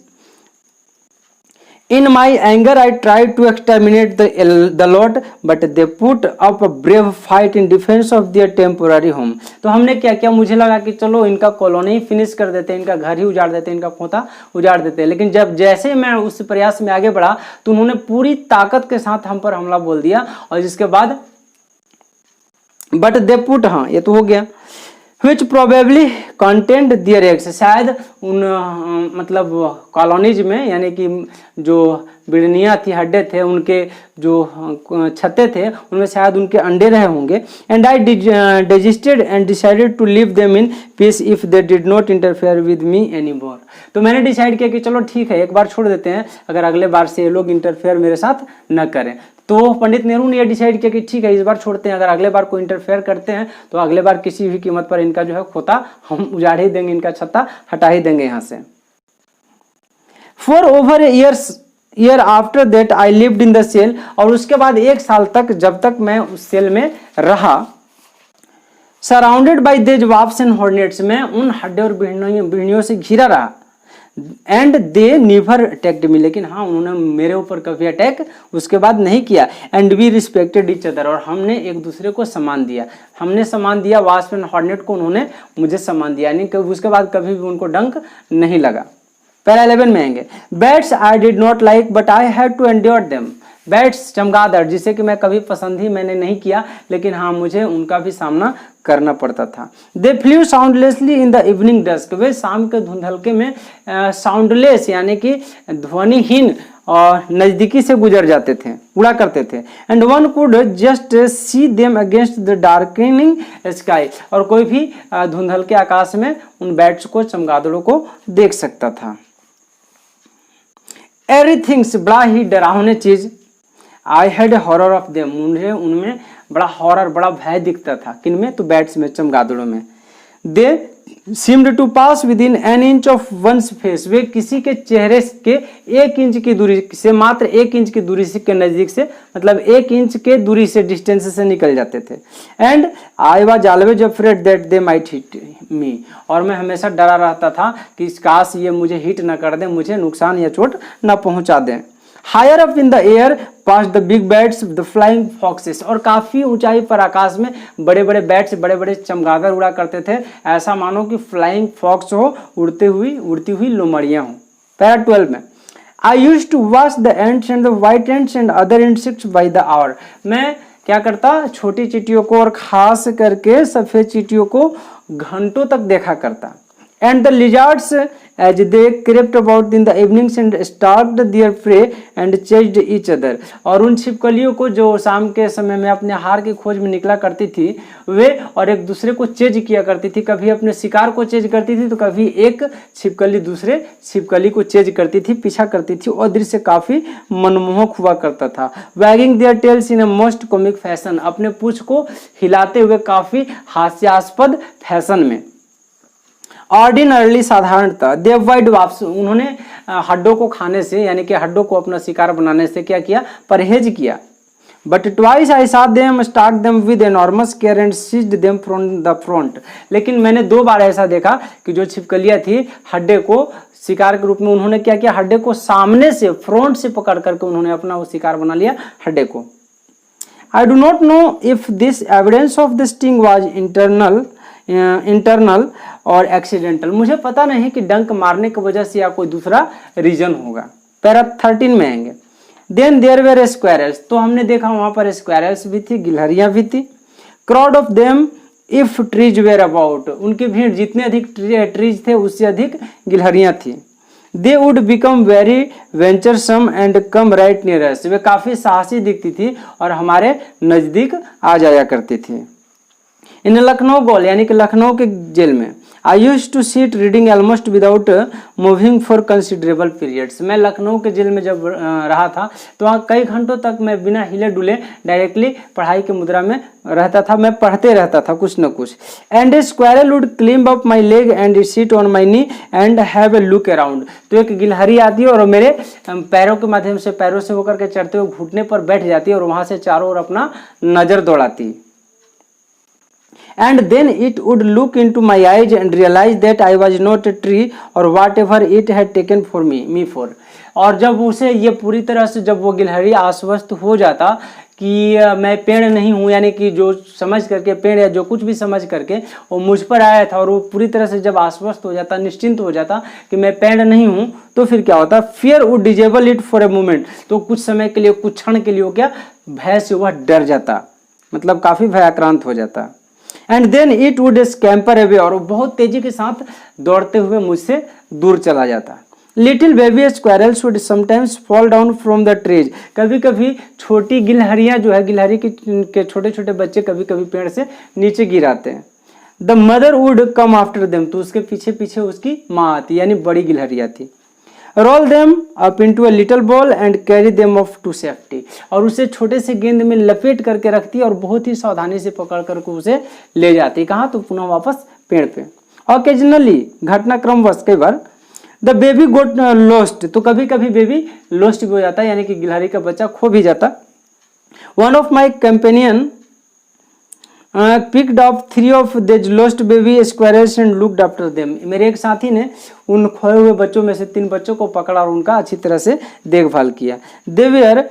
In my anger, I tried to exterminate the lot, but they put up a brave fight in defense of their temporary home. तो हमने क्या किया, मुझे लगा कि चलो इनका कॉलोनी फिनिश कर देते, इनका घर ही उजाड़ देते, इनका खोता उजाड़ देते, लेकिन जब जैसे मैं उस प्रयास में आगे बढ़ा तो उन्होंने पूरी ताकत के साथ हम पर हमला बोल दिया, और जिसके बाद बट दे पुट, हाँ ये तो हो गया, which probably contained their eggs, शायद उन मतलब कॉलोनीज में, यानी कि जो बिड़नियाँ थी, हड्डे थे, उनके जो छत्ते थे उनमें शायद उनके अंडे रहे होंगे। And I desisted and decided to leave them in peace if they did not interfere with me any more, तो मैंने डिसाइड किया कि चलो ठीक है, एक बार छोड़ देते हैं, अगर अगले बार से ये लोग इंटरफेयर मेरे साथ न करें। तो पंडित नेहरू ने यह डिसाइड किया कि ठीक है, इस बार छोड़ते हैं, अगर अगले बार कोई इंटरफेयर करते हैं तो अगले बार किसी भी कीमत पर इनका जो है खोता हम उजाड़ ही देंगे, इनका छत्ता हटा ही देंगे यहाँ से। For over year after that I lived in the cell, और उसके बाद एक साल तक, जब तक मैं उस सेल में रहा, सराउंडेड बाई देज वाप्स एंड हॉर्नेट्स, में उन हड्डे और बिड़नियों से घिरा रहा। एंड दे नेवर अटैक्ड मी, लेकिन हाँ उन्होंने मेरे ऊपर कभी अटैक उसके बाद नहीं किया। And we respected each other, और हमने एक दूसरे को सम्मान दिया, हमने सम्मान दिया वास्प एंड हॉर्नेट को, उन्होंने मुझे सम्मान दिया, यानी कि उसके बाद कभी भी उनको डंक नहीं लगा। पैरा 11 में आएंगे, bats I did not like but I had to endure them, bats चमगादड़, जिसे कि मैं कभी पसंद ही मैंने नहीं किया, लेकिन हाँ मुझे उनका भी सामना करना पड़ता था। They flew soundlessly in the evening dusk, वे शाम के धुंधलके में साउंडलेस यानी कि ध्वनिहीन और नज़दीकी से गुजर जाते थे, उड़ा करते थे। And one could just see them against the darkening sky, और कोई भी धुंधलके आकाश में उन बैट्स को, चमगादड़ों को देख सकता था। एवरीथिंग्स, बड़ा ही डरावने चीज, I had horror of them, मुझे उनमें बड़ा हॉरर, बड़ा भय दिखता था, किनमें? तो बैट्स में, चमगादड़ों में। दे seemed to pass within an inch of one's face, वे किसी के चेहरे के 1 इंच की दूरी से, मात्र 1 इंच की दूरी से के नजदीक से, मतलब 1 इंच के दूरी से, डिस्टेंस से निकल जाते थे। And I was always afraid that they might hit me, और मैं हमेशा डरा रहता था कि काश ये मुझे हिट ना कर दें, मुझे नुकसान या चोट ना पहुंचा दें। Higher up in the air passed the big bats the flying foxes, और काफ़ी ऊंचाई पर आकाश में बड़े बड़े बैट्स, बड़े बड़े चमगादड़ उड़ा करते थे, ऐसा मानो कि फ्लाइंग फॉक्स हो, उड़ती हुई लोमड़ियाँ हों। पैरा 12 में I used to watch the ants and the white ants and other insects by the hour, मैं क्या करता, छोटी चींटियों को और खास करके सफ़ेद चींटियों को घंटों तक देखा करता। And the lizards, as they crept about in the evenings and stalked their prey and chased each other, और उन छिपकलियों को जो शाम के समय में अपने आहार की खोज में निकला करती थी, वे और एक दूसरे को चेज किया करती थी, कभी अपने शिकार को चेज करती थी तो कभी एक छिपकली दूसरे छिपकली को चेज करती थी, पीछा करती थी, और दृश्य काफ़ी मनमोहक हुआ करता था। Waging there tales in a most comic fashion, अपने पूंछ को हिलाते हुए काफ़ी हास्यास्पद फैशन में। ऑर्डिनरली, साधारणतः, देववाइड वाप्स, उन्होंने हड्डों को खाने से, यानी कि हड्डों को अपना शिकार बनाने से क्या किया, परहेज किया। But twice I saw them stalk them with enormous care and seized them from the front, लेकिन मैंने 2 बार ऐसा देखा कि जो छिपकलियां थी, हड्डे को शिकार के रूप में उन्होंने क्या किया, हड्डे को सामने से, फ्रंट से पकड़ करके उन्होंने अपना वो शिकार बना लिया, हड्डे को। I do not know if this evidence of the sting was internal और एक्सीडेंटल, मुझे पता नहीं कि डंक मारने की वजह से या कोई दूसरा रीजन होगा। पैरा 13 में आएंगे। देन देयर वेर स्क्वायरल्स, तो हमने देखा वहां पर स्क्वायरल्स भी थी, गिलहरियां भी थी। Crowd of them if trees were about, उनकी भीड़, जितने अधिक ट्रीज थे उससे अधिक गिलहरियां थी। They would become very venturesome and come right near us, वे काफी साहसी दिखती थी और हमारे नजदीक आ जाया करती थी। इन लखनऊ गोल, यानी कि लखनऊ के जेल में, I used to sit reading almost without moving for considerable periods, मैं लखनऊ के जेल में जब रहा था तो वहाँ कई घंटों तक मैं बिना हिले डुले डायरेक्टली पढ़ाई की मुद्रा में रहता था, मैं पढ़ते रहता था कुछ न कुछ। And a squirrel would climb up my leg and sit on my knee and have a look around, तो एक गिलहरी आती है और मेरे पैरों के माध्यम से, पैरों से होकर के चढ़ते हुए घुटने पर बैठ जाती है और वहाँ से चारों ओर अपना नज़र दौड़ाती। And then it would look into my eyes and realize that I was not a tree or whatever it had taken for me for, और जब उसे ये पूरी तरह से, जब वो गिलहरी आश्वस्त हो जाता कि मैं पेड़ नहीं हूँ, यानी कि जो समझ करके पेड़ या जो कुछ भी समझ करके वो मुझ पर आया था, और वो पूरी तरह से जब आश्वस्त हो जाता, निश्चिंत हो जाता कि मैं पेड़ नहीं हूँ, तो फिर क्या होता, fear would disable it for a moment, तो कुछ समय के लिए, कुछ क्षण के लिए वो क्या, भय से वह डर जाता, मतलब काफ़ी भयाक्रांत हो जाता। And then it would scamper away, और बहुत तेजी के साथ दौड़ते हुए मुझसे दूर चला जाता। Little baby squirrels would sometimes fall down from the trees, कभी कभी छोटी गिलहरियां जो है, गिलहरी के छोटे छोटे बच्चे कभी कभी पेड़ से नीचे गिराते हैं। The mother would come after them, तो उसके पीछे पीछे उसकी माँ आती, यानी बड़ी गिलहरियां थी। Roll them up into a little ball and carry them off to safety, और उसे छोटे से गेंद में लपेट करके रखती और बहुत ही सावधानी से पकड़ करके उसे ले जाती, कहाँ, तो पुनः वापस पेड़ पे। ऑकेजनली, घटनाक्रमवश, कई बार, द बेबी गोट लॉस्ट, तो कभी कभी बेबी लॉस्ट भी हो जाता है, यानी कि गिलहरी का बच्चा खो भी जाता। One of my companion picked up 3 of these lost baby squirrels and looked after them, मेरे एक साथी ने उन खोए हुए बच्चों में से 3 बच्चों को पकड़ा और उनका अच्छी तरह से देखभाल किया। They were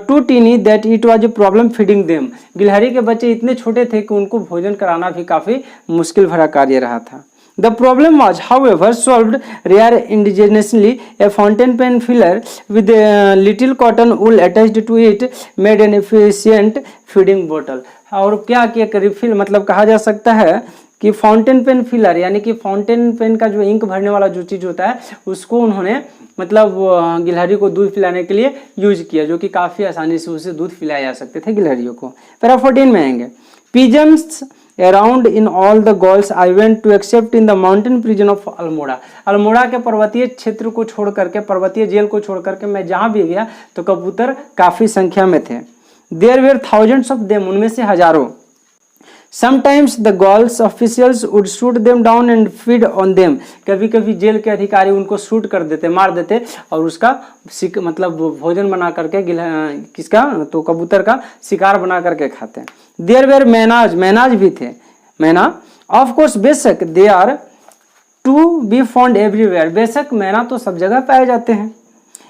too teeny that it was a problem feeding them, गिलहरी के बच्चे इतने छोटे थे कि उनको भोजन कराना भी काफ़ी मुश्किल भरा कार्य रहा था। The problem was, however, solved rare indigenously. A fountain pen filler with a little cotton wool attached to it made an efficient feeding bottle. और क्या कि रिफिल, मतलब कहा जा सकता है कि फाउंटेन पेन फिलर, यानी कि फाउंटेन पेन का जो इंक भरने वाला जो चीज़ होता है, उसको उन्होंने मतलब गिलहरी को दूध पिलाने के लिए यूज किया, जो कि काफ़ी आसानी से उसे दूध पिलाया जा सकते थे गिलहरियों को। पैरा 14 में आएंगे। Pigeons around in all the gaols I went to except in the mountain prison of Almora, Almora के पर्वतीय क्षेत्र को छोड़ करके, पर्वतीय जेल को छोड़ करके मैं जहाँ भी गया तो कबूतर काफ़ी संख्या में थे। There were thousands of them, उनमें से हजारों। Sometimes the gaol officials would shoot them down and feed on them, कभी कभी जेल के अधिकारी उनको शूट कर देते, मार देते और उसका मतलब भोजन बना करके किसका तो कबूतर का शिकार बना करके खाते हैं। देयर वेर मैनाज, मैनाज भी थे, मैना ऑफ कोर्स, बेशक they are to be found everywhere, बेशक मैना तो सब जगह पाए जाते हैं।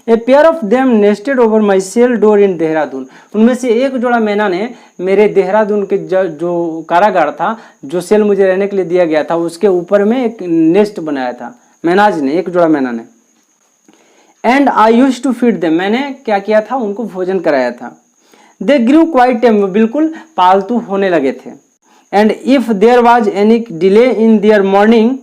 A pair of them nested over my cell door in Dehradun, उनमें से एक जोड़ा मैना ने मेरे देहरादून के जो कारागार था, जो सेल मुझे रहने के लिए दिया गया था, उसके ऊपर में एक नेस्ट बनाया था मैनाज ने, एक जोड़ा मैना ने। And I used to feed them, मैंने क्या किया था, उनको भोजन कराया था। दे ग्रू क्वाइट टेम, बिल्कुल पालतू होने लगे थे। And if there was any delay in their morning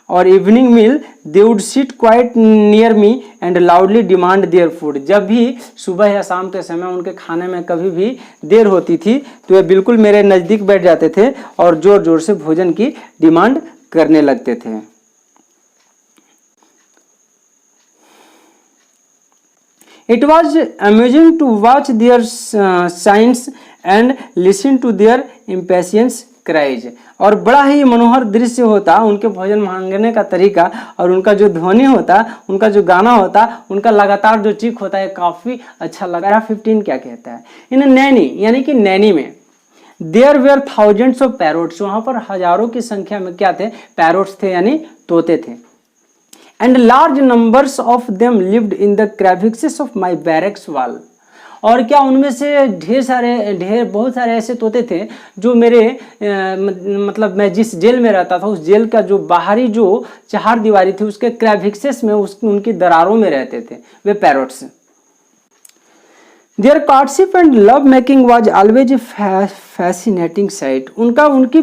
और evening meal they would sit quite near me and loudly demand their food, जब भी सुबह या शाम के समय उनके खाने में कभी भी देर होती थी तो वे बिल्कुल मेरे नज़दीक बैठ जाते थे और जोर जोर से भोजन की डिमांड करने लगते थे। It was amusing to watch their signs and listen to their impatience cries, और बड़ा ही मनोहर दृश्य होता उनके भोजन मांगने का तरीका, और उनका जो ध्वनि होता, उनका जो गाना होता, उनका लगातार जो चीख होता है, काफ़ी अच्छा लगा। 15 क्या कहता है, इन नैनी यानी कि नैनी में there were thousands of parrots, वहाँ पर हजारों की संख्या में क्या थे, पैरोट्स थे यानी तोते थे। And large numbers of them lived in the crevices of my barracks wall, और क्या उनमें से बहुत सारे ऐसे तोते थे जो मेरे मतलब मैं जिस जेल में रहता था, उस जेल का जो बाहरी जो चार दीवारी थी उसके क्रेविक्सेस में, उनकी दरारों में रहते थे वे parrots. Their courtship and love making was always a fascinating sight, उनकी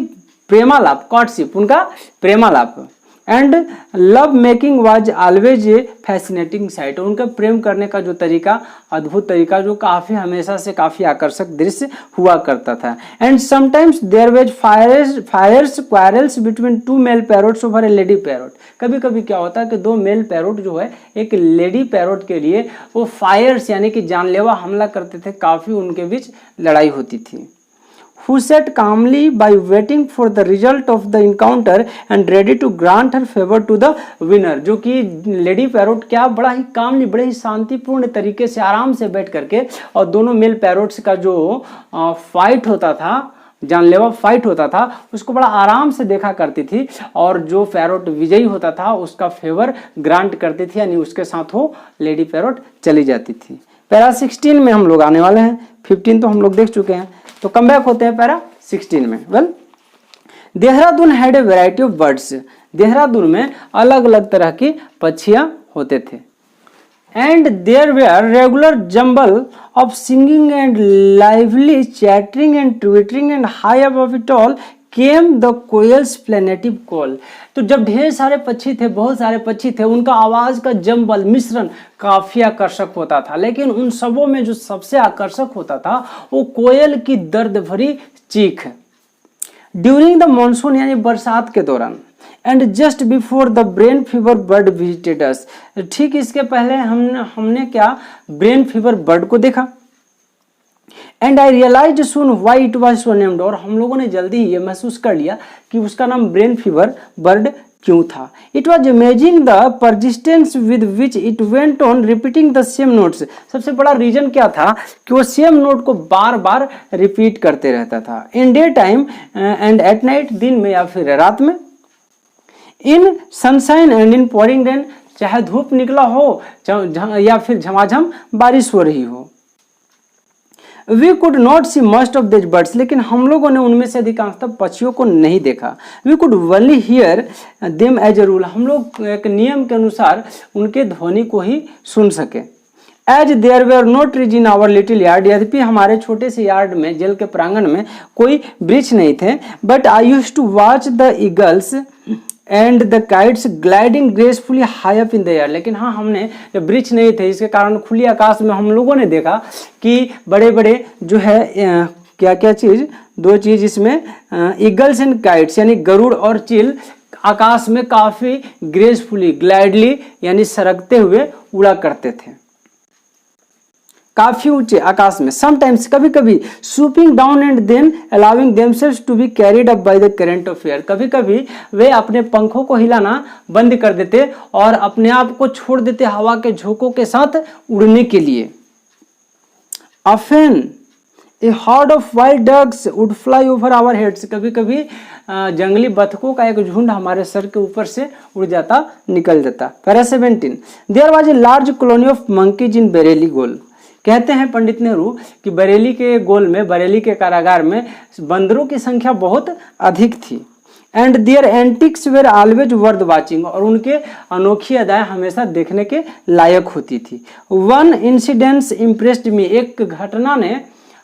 प्रेमालाप, कॉर्टशिप उनका प्रेमालाप, and love making was always a fascinating sight, उनका प्रेम करने का जो तरीका, अद्भुत तरीका, जो काफ़ी हमेशा से काफ़ी आकर्षक दृश्य हुआ करता था। And sometimes there was fierce quarrels between two male parrots over a lady parrot, कभी कभी क्या होता है कि दो मेल पैरोट जो है एक लेडी पैरोट के लिए वो फायर्स यानी कि जानलेवा हमला करते थे, काफ़ी उनके बीच लड़ाई होती थी। Who sat calmly by waiting for the result of the encounter and ready to grant her favor to the winner, जो कि लेडी पैरोट क्या बड़ा ही कामली, बड़े ही शांतिपूर्ण तरीके से आराम से बैठ करके, और दोनों मेल पैरोट्स का जो फाइट होता था, जानलेवा फाइट होता था, उसको बड़ा आराम से देखा करती थी, और जो पैरोट विजयी होता था उसका फेवर ग्रांट करती थी, यानी उसके साथ वो लेडी पैरोट चली जाती थी। पैरा 16 में हम लोग आने वाले हैं, 15 तो हम लोग देख चुके हैं, तो कम बैक होते हैं पैरा 16 में। Well, Dehradun had a variety of birds, Dehradun में अलग अलग तरह की पक्षियां होते थे। And there were regular jumble of singing and lively chattering and twittering and high above it all came the koel's plaintive call, तो जब ढेर सारे पक्षी थे, बहुत सारे पक्षी थे, उनका आवाज़ का जंबल मिश्रण काफ़ी आकर्षक होता था, लेकिन उन सबों में जो सबसे आकर्षक होता था वो कोयल की दर्द भरी चीख। ड्यूरिंग द मानसून यानी बरसात के दौरान, and just before the brain fever bird visited us, ठीक इसके पहले हमने क्या ब्रेन फीवर बर्ड को देखा। And I realise soon why it was so named, और हम लोगों ने जल्दी ही ये महसूस कर लिया कि उसका नाम ब्रेन फीवर बर्ड क्यों था। It was amazing the persistence with which it went on repeating the same notes, सबसे बड़ा रीजन क्या था कि वो सेम नोट को बार बार रिपीट करते रहता था। In day time and at night, दिन में या फिर रात में। In sunshine and in pouring rain, चाहे धूप निकला हो या फिर झमाझम बारिश हो रही हो। We could not see much of this birds, लेकिन हम लोगों ने उनमें से अधिकांशतः पक्षियों को नहीं देखा। We could only hear them as a rule, हम लोग एक नियम के अनुसार उनके ध्वनि को ही सुन सके। As there were no trees in our little yard, यद्यपि हमारे छोटे से यार्ड में, जेल के प्रांगण में कोई वृक्ष नहीं थे। But I used to watch the eagles and the kites gliding gracefully high up in the air, लेकिन हाँ, हमने जब वृक्ष नहीं थे इसके कारण खुली आकाश में हम लोगों ने देखा कि बड़े बड़े जो है क्या क्या चीज़, दो चीज़ इसमें, ईगल्स एंड काइट्स यानी गरुड़ और चिल आकाश में काफ़ी ग्रेसफुली, ग्लाइडली यानी सरकते हुए उड़ा करते थे। काफी ऊंचे आकाश में, समटाइम्स कभी कभी, swooping down and then allowing themselves to be carried up by the current of air, कभी कभी वे अपने पंखों को हिलाना बंद कर देते और अपने आप को छोड़ देते हवा के झोंकों के साथ उड़ने के लिए। Often a herd of wild ducks would fly over our heads, कभी कभी जंगली बतखों का एक झुंड हमारे सर के ऊपर से उड़ जाता, निकल जाता। Para 17, there was a large colony of monkeys in Bareilly gaol, कहते हैं पंडित नेहरू कि बरेली के गोल में, बरेली के कारागार में बंदरों की संख्या बहुत अधिक थी। And their antics were always worth watching, और उनके अनोखी अदाएं हमेशा देखने के लायक होती थी। वन इंसिडेंस इम्प्रेस्ड मी, एक घटना ने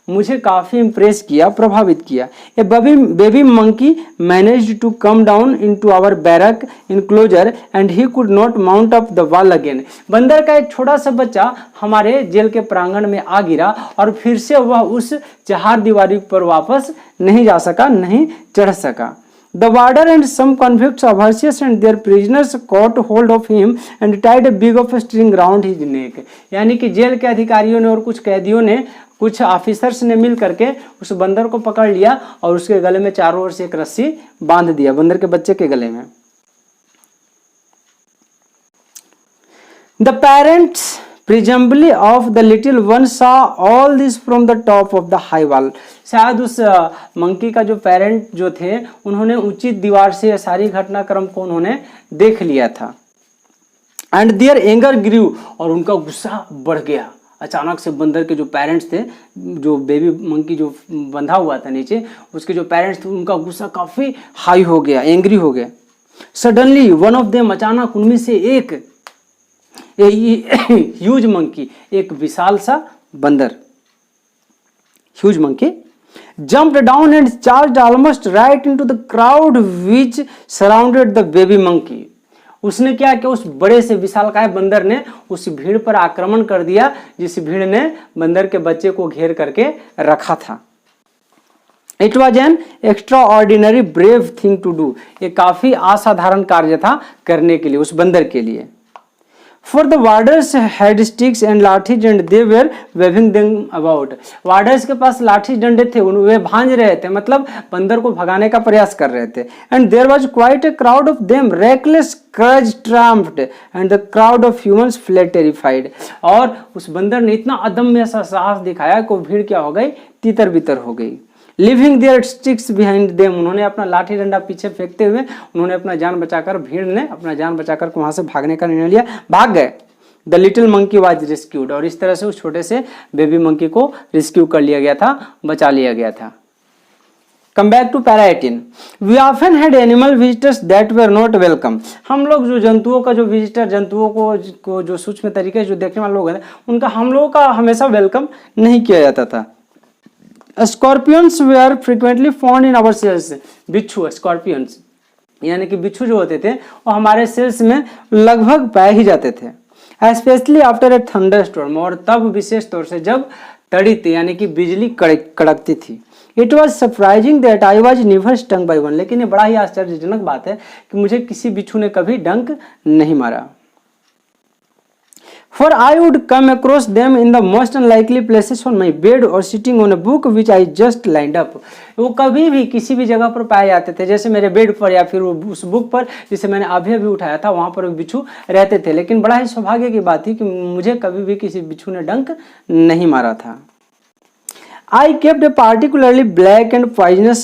मुझे काफी इम्प्रेस किया, प्रभावित किया। A baby monkey managed to come down into our barrack enclosure and he could not mount up the wall again, बंदर का एक छोटा सा बच्चा हमारे जेल के प्रांगण में आ गिरा और फिर से वह उस चहार दीवारी पर वापस नहीं जा सका, नहीं चढ़ सका। The warder and some convicts, Avarcius and their prisoners caught hold of him and tied a big of a string round his neck, यानी कि जेल के अधिकारियों ने और कुछ कैदियों ने, कुछ ऑफिसर्स ने मिल करके उस बंदर को पकड़ लिया और उसके गले में चारों ओर से एक रस्सी बांध दिया, बंदर के बच्चे के गले में। The parents presumably of the little one saw all this from the top of the high wall, शायद उस मंकी का जो पेरेंट जो थे उन्होंने उचित दीवार से सारी घटनाक्रम को उन्होंने देख लिया था। एंड देयर एंगर ग्रीव, और उनका गुस्सा बढ़ गया। अचानक से बंदर के जो पेरेंट्स थे, जो बेबी मंकी जो बंधा हुआ था नीचे, उसके जो पेरेंट्स थे उनका गुस्सा काफी हाई हो गया, एंग्री हो गया। सडनली वन ऑफ देम, अचानक उनमें से एक ह्यूज मंकी, एक विशाल सा बंदर, huge monkey jumped down and charged almost right into the crowd which surrounded the baby monkey, उसने क्या किया, उस बड़े से विशालकाय बंदर ने उस भीड़ पर आक्रमण कर दिया जिस भीड़ ने बंदर के बच्चे को घेर करके रखा था। It was an extraordinary brave thing to do, ये काफी असाधारण कार्य था करने के लिए, उस बंदर के लिए। For the warders had sticks and lathis and they were waving them about, warders के पास लाठी डंडे थे, वे भांज रहे थे, मतलब बंदर को भगाने का प्रयास कर रहे थे। And there was quite a crowd of them, reckless courage triumphed and the crowd of humans fled terrified, और उस बंदर ने इतना अदम्य सा साहस दिखाया कि वो भीड़ क्या हो गई, तितर बितर हो गई। Leaving their sticks behind them, उन्होंने अपना लाठी डंडा पीछे फेंकते हुए उन्होंने अपना जान बचाकर, भीड़ ने अपना जान बचाकर वहां से भागने का निर्णय लिया, भाग गए। The little monkey was rescued, और इस तरह से उस छोटे से बेबी मंकी को रेस्क्यू कर लिया गया था, बचा लिया गया था। Come back to para 18, we often had animal visitors that were not welcome, हम लोग जो जंतुओं का जो विजिटर, जंतुओं को जो सूक्ष्म तरीके से जो देखने वाले लोग हैं उनका हम लोगों का हमेशा वेलकम नहीं किया जाता था। Scorpions were frequently found in our cells, बिच्छू, स्कॉर्पियंस यानी कि बिच्छू जो होते थे वो हमारे सेल्स में लगभग पाए ही जाते थे। Specially after a thunder storm, और तब विशेष तौर से जब तड़ित यानी कि बिजली कड़कती थी। It was surprising that I was never stung by one, लेकिन ये बड़ा ही आश्चर्यजनक बात है कि मुझे किसी बिच्छू ने कभी डंक नहीं मारा। For I would come across them in the most unlikely places on my bed or sitting on a book which I just lined up, वो कभी भी किसी भी जगह पर पाए जाते थे, जैसे मेरे बेड पर या फिर उस बुक पर जिसे मैंने अभी उठाया था, वहां पर बिच्छू रहते थे। लेकिन बड़ा ही सौभाग्य की बात थी कि मुझे कभी भी किसी बिच्छू ने डंक नहीं मारा था। I kept a particularly black and poisonous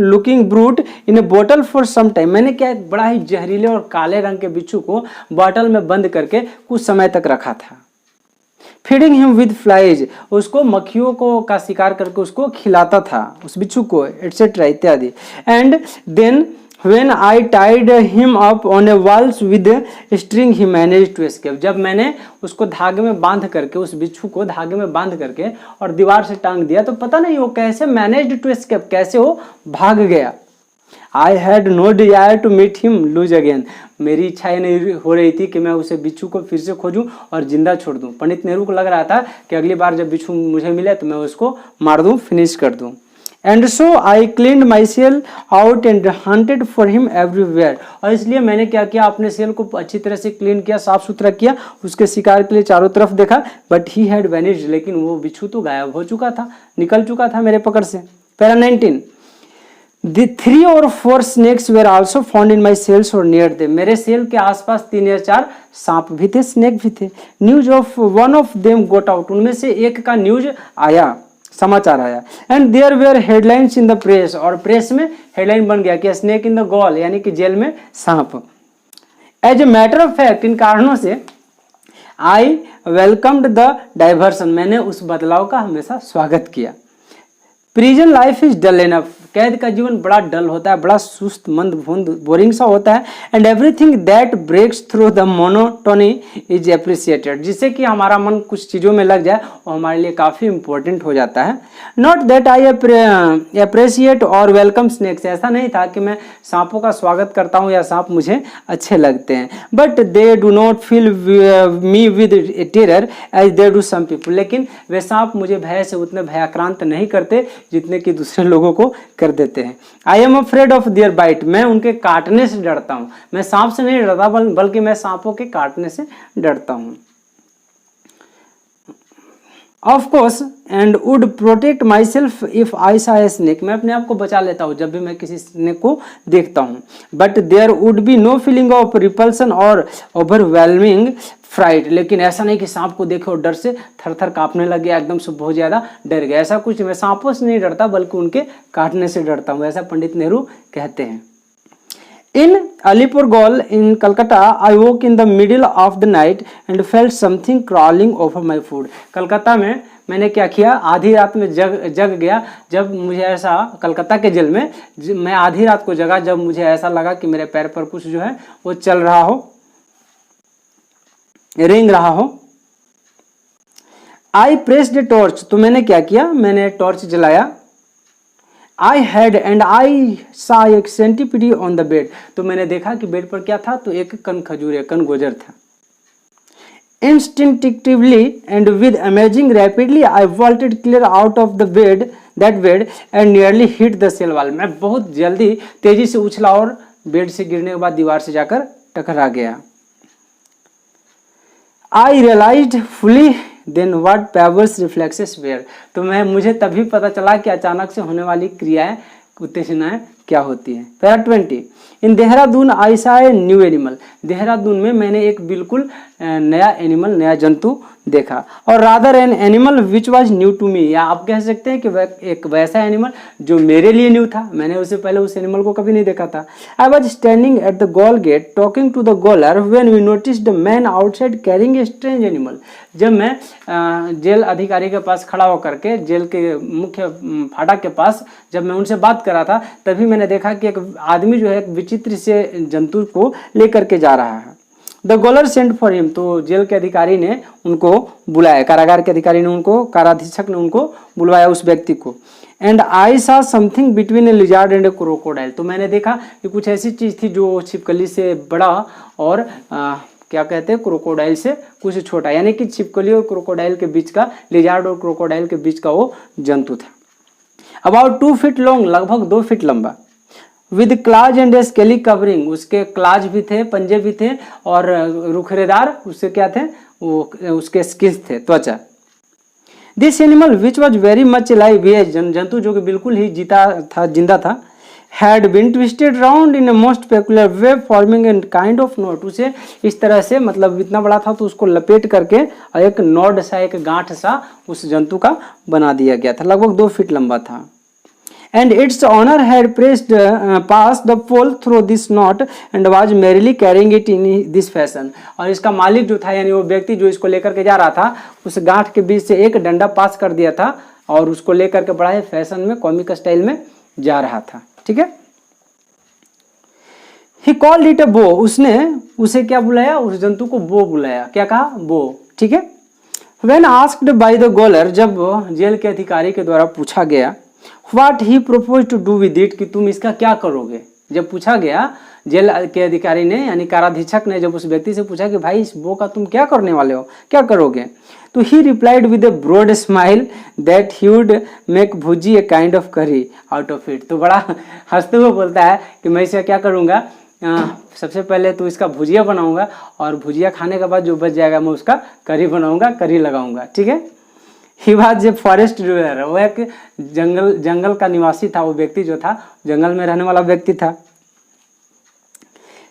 looking brute in a bottle for some time, मैंने क्या एक बड़ा ही जहरीले और काले रंग के बिच्छू को बोतल में बंद करके कुछ समय तक रखा था। Feeding him with flies, उसको मक्खियों को का शिकार करके उसको खिलाता था उस बिच्छू को, एटसेट्रा इत्यादि। And then when I tied him up on a walls with a string he managed to escape, जब मैंने उसको धागे में बांध करके, उस बिच्छू को धागे में बांध करके और दीवार से टांग दिया, तो पता नहीं वो कैसे managed to escape, कैसे वो भाग गया। I had no desire to meet him lose again, मेरी इच्छा नहीं हो रही थी कि मैं उसे बिच्छू को फिर से खोजूं और जिंदा छोड़ दूं। पंडित नेहरू को लग रहा था कि अगली बार जब बिच्छू मुझे मिले तो मैं उसको मार दूं, फिनिश कर दूं। And so I cleaned my cell out and hunted for him everywhere. और इसलिए मैंने क्या किया, अपने सेल को अच्छी तरह से क्लीन किया, साफ सुथरा किया, उसके शिकार के लिए चारों तरफ देखा, बट ही हैड वैनिश्ड, लेकिन वो बिच्छू तो गायब हो चुका था, निकल चुका था मेरे पकड़ से। Para 19, The 3 or 4 snakes were also found in my cells or near them. मेरे सेल के आसपास 3 या 4 सांप भी थे, स्नेक भी थे। News of one of them got out, उनमें से एक का न्यूज आया, समाचार आया। And there were headlines in the press, और प्रेस में हेडलाइन बन गया कि स्नेक इन द गॉल, यानी कि जेल में सांप। As a matter of fact, इन कारणों से आई वेलकम्ड द डाइवर्सन, मैंने उस बदलाव का हमेशा स्वागत किया। Prison life is dull enough, कैद का जीवन बड़ा डल होता है, बड़ा सुस्त, मंद भुंद, बोरिंग सा होता है। And everything that breaks through the monotony is appreciated, जिससे कि हमारा मन कुछ चीज़ों में लग जाए और हमारे लिए काफ़ी इंपॉर्टेंट हो जाता है। नॉट दैट आई अप्रिसिएट और वेलकम स्नेक्स, ऐसा नहीं था कि मैं सांपों का स्वागत करता हूँ या सांप मुझे अच्छे लगते हैं। But they do not fill me with terror as they do some people, लेकिन वे सांप मुझे भय से उतने भयाक्रांत नहीं करते जितने कि दूसरे लोगों को कर देते हैं। I am afraid of their bite, मैं उनके काटने से डरता हूँ। मैं सांप से नहीं डरता, बल्कि मैं सांपों के काटने से डरता हूँ। Of course and would protect my self if I सा ए स्नेक, मैं अपने आप को बचा लेता हूँ जब भी मैं किसी स्नेक को देखता हूँ। But there would be no feeling of repulsion और ओवरवेलमिंग फ्राइट, लेकिन ऐसा नहीं कि सांप को देखे और डर से थर थर कांपने लग गया, एकदम से बहुत ज़्यादा डर गया, ऐसा कुछ। मैं सांपों से नहीं डरता, बल्कि उनके काटने से डरता हूँ, ऐसा पंडित नेहरू कहते हैं। In Alipurgaol in Calcutta, I woke in the middle of the night and felt something crawling over my food. Calcutta में मैंने क्या किया, आधी रात में जग गया, जब मुझे ऐसा, कलकत्ता के जेल में मैं आधी रात को जगा जब मुझे ऐसा लगा कि मेरे पैर पर कुछ जो है वो चल रहा हो, रेंग रहा हो। I pressed a torch, तो मैंने क्या किया, मैंने टॉर्च जलाया। I had and I saw a centipede on the bed, तो मैंने देखा कि बेड पर क्या था, तो एक कन खजूर, एक कन गोजर था। Instinctively and with amazing rapidly I vaulted clear out of the bed, that bed and nearly hit the cell wall, मैं बहुत जल्दी तेजी से उछला और बेड से गिरने के बाद दीवार से जाकर टकरा गया। I realized fully then what Pavlov's reflexes were, तो मुझे तभी पता चला कि अचानक से होने वाली क्रियाएं, उत्तेजनाएं क्या होती हैं। पैरा 20, इन देहरादून आई सा ए न्यू एनिमल, देहरादून में मैंने एक बिल्कुल नया एनिमल, नया जंतु देखा। और rather an animal which was new to me, या आप कह सकते हैं कि एक वैसा एनिमल जो मेरे लिए न्यू था, मैंने उससे पहले उस एनिमल को कभी नहीं देखा था। I was standing at the gaol gate talking to the gaoler when we noticed the man outside carrying a strange animal, जब मैं जेल अधिकारी के पास खड़ा होकर के जेल के मुख्य फाटक के पास जब मैं उनसे बात कर रहा था, तभी मैंने देखा कि एक आदमी जो है एक विचित्र से जंतु को लेकर के जा रहा है। द गोलर सेंट फॉर हिम, तो जेल के अधिकारी ने उनको बुलाया, कारागार के अधिकारी ने उनको, काराधीक्षक ने उनको बुलवाया उस व्यक्ति को। एंड आई सा something between A lizard and A crocodile, तो मैंने देखा कि कुछ ऐसी चीज थी जो छिपकली से बड़ा और क्या कहते हैं, क्रोकोडाइल से कुछ छोटा, यानी कि छिपकली और क्रोकोडाइल के बीच का, लिजार्ड और क्रोकोडाइल के बीच का वो जंतु था। अबाउट 2 फीट लॉन्ग, लगभग 2 फीट लंबा। With clause and A scaly covering, उसके क्लाज भी थे, पंजे भी थे, और रुखरेदार उसके क्या थे, वो उसके स्किन्स थे, त्वचा। This animal which was very much alive, ये जंतु जो कि बिल्कुल ही जिंदा था। Had been twisted round in a most peculiar way forming an kind of knot, उसे इस तरह से, मतलब इतना बड़ा था तो उसको लपेट करके एक नोड सा, एक गांठ सा उस जंतु का बना दिया गया था, लगभग 2 फीट लंबा था। And its owner had passed the pole through this knot and was merrily carrying it in this fashion, और इसका मालिक जो था, यानी वो व्यक्ति जो इसको लेकर के जा रहा था, उस गांठ के बीच से एक डंडा पास कर दिया था और उसको लेकर के बड़ा ही फैशन में, कॉमिक स्टाइल में जा रहा था। ठीक है। He called it a bow, उसने उसे क्या बुलाया, उस जंतु को बो बुलाया, क्या कहा, बो। ठीक है। When asked by the gaoler, जब जेल के अधिकारी के द्वारा पूछा गया, What he proposed to do with it, कि तुम इसका क्या करोगे, जब पूछा गया जेल के अधिकारी ने यानी काराधीक्षक ने जब उस व्यक्ति से पूछा कि भाई इस बो का तुम क्या करने वाले हो, क्या करोगे, तो he replied with a broad smile that he would make bhuji a kind of curry out of it. तो बड़ा हंसते हुए बोलता है कि मैं इसे क्या करूँगा, सबसे पहले तो इसका भुजिया बनाऊंगा और भुजिया खाने के बाद जो बच जाएगा मैं उसका करी बनाऊंगा, करी लगाऊंगा। ठीक है। He was a forest dweller, वो एक जंगल का निवासी था। वो व्यक्ति जो था जंगल में रहने वाला व्यक्ति था।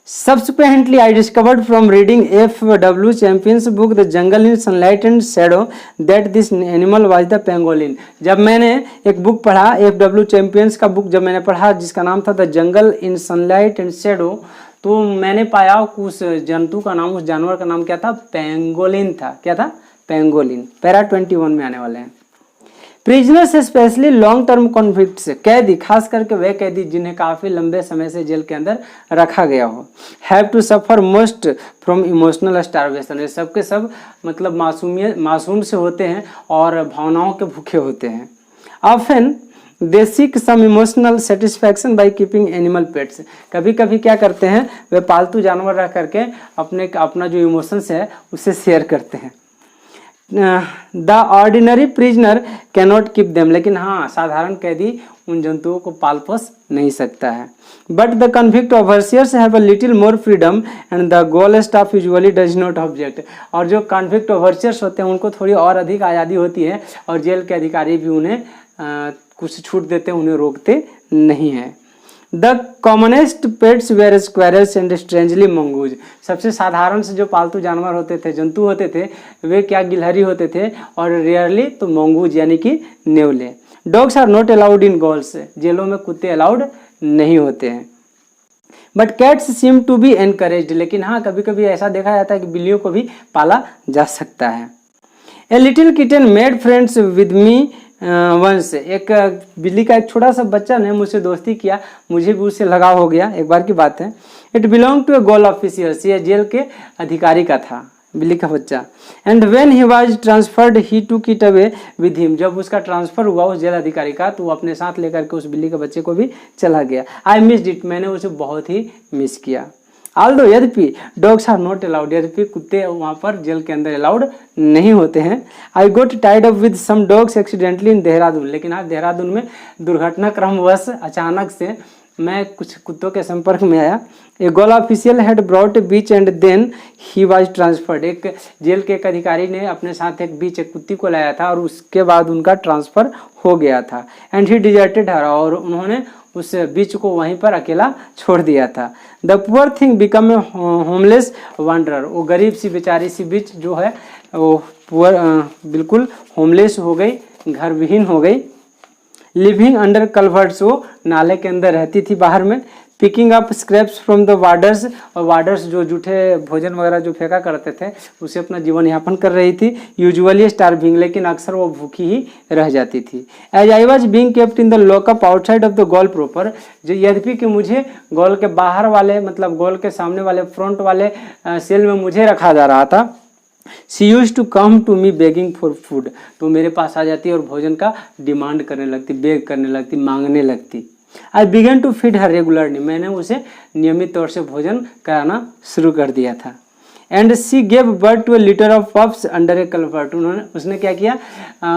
Subsequently, I discovered from reading F.W. Champion's book The Jungle in Sunlight and Shadow that this animal was the pangolin। जब मैंने एक बुक पढ़ा, F.W. Champions का बुक जब मैंने पढ़ा जिसका नाम था the jungle in sunlight and shadow, तो मैंने पाया उस जंतु का नाम, उस जानवर का नाम क्या था, पेंगोलिन था। क्या था, पेंगोलिन। पैरा 21 में आने वाले हैं। Prisoners specially long term convicts, कैदी खास करके वे कैदी जिन्हें काफ़ी लंबे समय से जेल के अंदर रखा गया हो, have to suffer most from emotional starvation. ये सब के सब मतलब मासूम से होते हैं और भावनाओं के भूखे होते हैं। Often they seek some emotional satisfaction by keeping animal pets. कभी कभी क्या करते हैं, वे पालतू जानवर रख करके अपना जो इमोशंस है उसे शेयर करते हैं। The ordinary prisoner cannot keep them, लेकिन हाँ साधारण कैदी उन जंतुओं को पाल पोस नहीं सकता है। But the convict overseers have a little more freedom and the gaol staff usually does not object. और जो कन्विक्ट ओवरसियर्स होते हैं उनको थोड़ी और अधिक आज़ादी होती है और जेल के अधिकारी भी उन्हें कुछ छूट देते हैं, उन्हें रोकते नहीं हैं। The commonest pets were squirrels and strangely mongoose. सबसे साधारण से जो पालतू जानवर होते थे, जंतु होते थे, वे क्या गिलहरी होते थे और रेयरली तो मंगूज यानी कि नेवले। Dogs are not allowed in gaols, जेलों में कुत्ते अलाउड नहीं होते हैं। But cats seem to be encouraged, लेकिन हाँ कभी कभी ऐसा देखा जाता है कि बिल्लियों को भी पाला जा सकता है। A little kitten made friends with me once, एक बिल्ली का एक छोटा सा बच्चा ने मुझसे दोस्ती किया, मुझे भी उससे लगाव हो गया, एक बार की बात है। It belong to a gaol officers, ये जेल के अधिकारी का था बिल्ली का बच्चा। And when he was transferred he took it away with him, जब उसका ट्रांसफर हुआ उस जेल अधिकारी का तो वो अपने साथ लेकर के उस बिल्ली के बच्चे को भी चला गया। आई मिस्ड इट, मैंने उसे बहुत ही मिस किया। आल्दो यद्यपि डॉग्स आर नॉट अलाउड, यद्यपि कुत्ते वहाँ पर जेल के अंदर अलाउड नहीं होते हैं। I got tied up with some dogs accidentally in Dehradun, लेकिन आज देहरादून में दुर्घटना क्रमवश अचानक से मैं कुछ कुत्तों के संपर्क में आया। A gaol official had brought a bitch and then he was transferred, एक जेल के एक अधिकारी ने अपने साथ एक बीच एक कुत्ती को लाया था और उसके बाद उनका ट्रांसफर हो गया था। एंड ही डिजर्टेड हर, और उन्होंने उस बीच को वहीं पर अकेला छोड़ दिया था। The poor thing become a homeless wanderer, वो गरीब सी बेचारी सी बीच जो है वो पुअर बिल्कुल होमलेस हो गई, घर विहीन हो गई। लिविंग अंडर कल्वर्ट्स, वो नाले के अंदर रहती थी बाहर में। Picking up scraps from the warders, और वार्डर्स जो जूठे भोजन वगैरह जो फेंका करते थे उसे अपना जीवन यापन कर रही थी। यूजुअली स्टार्विंग, लेकिन अक्सर वो भूखी ही रह जाती थी। As I was being kept in the lockup outside of the gaol proper, जो यद्यपि कि मुझे गोल के बाहर वाले मतलब गोल के सामने वाले फ्रंट वाले सेल में मुझे रखा जा रहा था। She use to come to me begging for food, तो मेरे पास आ जाती और भोजन का डिमांड करने लगती, बेग करने लगती, मांगने लगती। I began to feed her regularly, मैंने उसे नियमित तौर से भोजन कराना शुरू कर दिया था। And she gave birth to a litter of pups under a culvert, उसने क्या किया,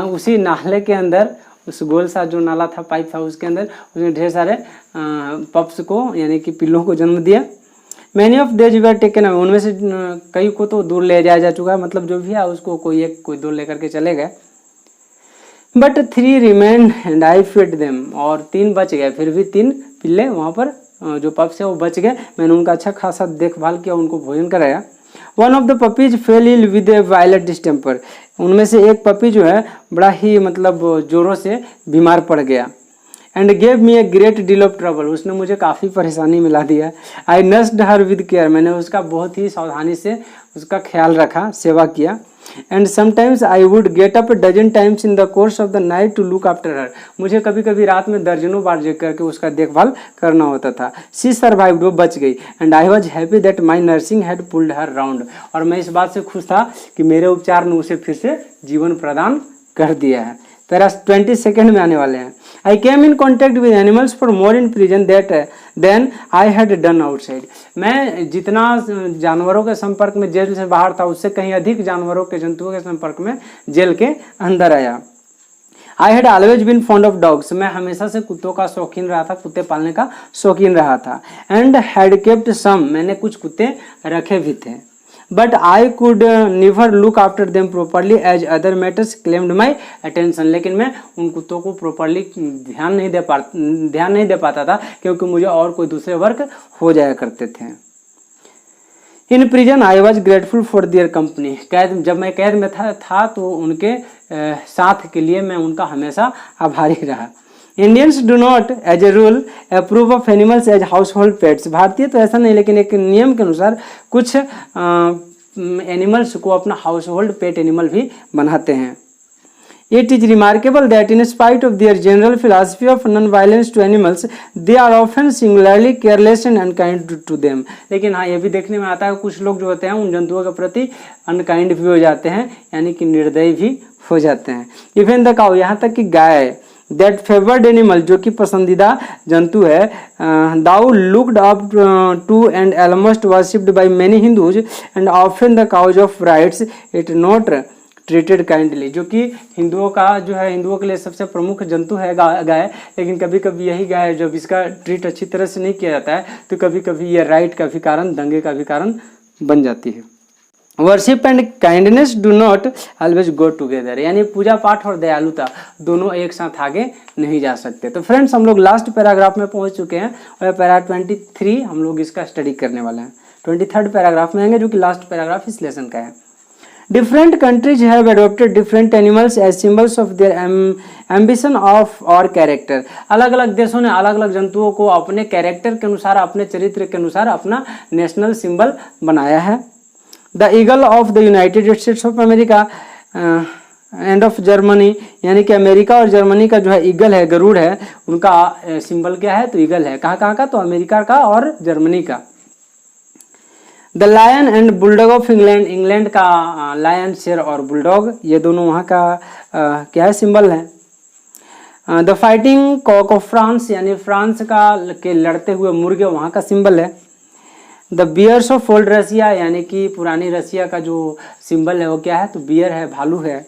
उसी नाले के अंदर, उस गोल सा जो नाला था, पाइप था, उसके अंदर उसने ढेर सारे पप्स को यानी कि पिल्लों को जन्म दिया। मैनी ऑफ देज वर टेकन अवे, उनमें से कई को तो दूर ले जाया जा चुका है, मतलब जो भी है उसको कोई एक कोई दूर लेकर के चले गए। But 3 remain and I feed them, और 3 बच गए, फिर भी 3 पिल्ले वहाँ पर जो पप्स है वो बच गए। मैंने उनका अच्छा खासा देखभाल किया, उनको भोजन कराया। One of the puppies fell ill with a violent distemper, उनमें से एक पपी जो है बड़ा ही मतलब जोरों से बीमार पड़ गया। And gave me a great deal of trouble, उसने मुझे काफ़ी परेशानी में ला दिया। आई नर्स्ड हर विद केयर, मैंने उसका बहुत ही सावधानी से उसका ख्याल रखा, सेवा किया। And sometimes I would get up dozen times in the course of the night to look after her, मुझे कभी कभी रात में दर्जनों बार जग करके उसका देखभाल करना होता था। शी सर्वाइव्ड, वो बच गई। And I was happy that my nursing had pulled her round, और मैं इस बात से खुश था कि मेरे उपचार ने उसे फिर से जीवन प्रदान कर दिया है। पैरा 22 में आने वाले हैं। I came in contact with animals for more in prison that then I had done outside. मैं जितना जानवरों के संपर्क में जेल से बाहर था उससे कहीं अधिक जानवरों के जंतुओं के संपर्क में जेल के अंदर आया। I had always been fond of dogs, मैं हमेशा से कुत्तों का शौकीन रहा था, कुत्ते पालने का शौकीन रहा था। एंड हैड केप्ट सम, मैंने कुछ कुत्ते रखे भी थे। But I could never look after them properly as other matters claimed my attention, लेकिन मैं उन कुत्तों को प्रॉपरली ध्यान नहीं दे पाता था क्योंकि मुझे और कोई दूसरे वर्क हो जाया करते थे। In prison I was grateful for their company, जब मैं कैद में था तो उनके साथ के लिए मैं उनका हमेशा आभारी रहा। Indians do not as a rule approve of animals as household pets, भारतीय तो ऐसा नहीं लेकिन एक नियम के अनुसार कुछ एनिमल्स को अपना हाउस होल्ड पेट एनिमल भी बनाते हैं। It is remarkable that in spite of their general philosophy of non-violence to animals, they are often singularly careless and unkind to them. लेकिन हाँ, ये भी देखने में आता है कुछ लोग जो होते हैं उन जंतुओं के प्रति अनकाइंड भी हो जाते हैं, यानी कि निर्दयी भी हो जाते हैं। इवन द काउ, यहाँ तक कि गाय, दैट फेवर्ड एनिमल, जो कि पसंदीदा जंतु है, though looked up to and almost worshipped by many Hindus and often the cause of riots it not treated kindly, जो कि हिंदुओं का जो है, हिंदुओं के लिए सबसे प्रमुख जंतु है गाय, लेकिन कभी कभी यही गाय जब इसका ट्रीट अच्छी तरह से नहीं किया जाता है तो कभी कभी ये राइट का भी कारण, दंगे का भी कारण बन जाती है। Worship and kindness do not always go together, यानी पूजा पाठ और दयालुता दोनों एक साथ आगे नहीं जा सकते। तो फ्रेंड्स, हम लोग लास्ट पैराग्राफ में पहुंच चुके हैं और पैरा 23 हम लोग इसका स्टडी करने वाले हैं। 23rd पैराग्राफ में आएंगे जो कि लास्ट पैराग्राफ इस लेसन का है। Different countries have adopted different animals as symbols of their ambition of or character. अलग अलग देशों ने अलग अलग जंतुओं को अपने कैरेक्टर के अनुसार, अपने चरित्र के अनुसार अपना नेशनल सिंबल बनाया है। The eagle of the United states of America end of Germany, यानी कि अमेरिका और जर्मनी का जो है ईगल है, गरुड़ है, उनका सिंबल क्या है? तो ईगल है। कहाँ का? तो अमेरिका का और जर्मनी का। The lion and bulldog of England, England का लायन, शेर और बुलडॉग, ये दोनों वहाँ का क्या है? सिंबल है। The fighting cock of France, यानी फ्रांस का के लड़ते हुए मुर्गे वहाँ का सिंबल है। The bears of old Russia, यानी कि पुरानी रसिया का जो सिंबल है वो क्या है? तो बियर है, भालू है।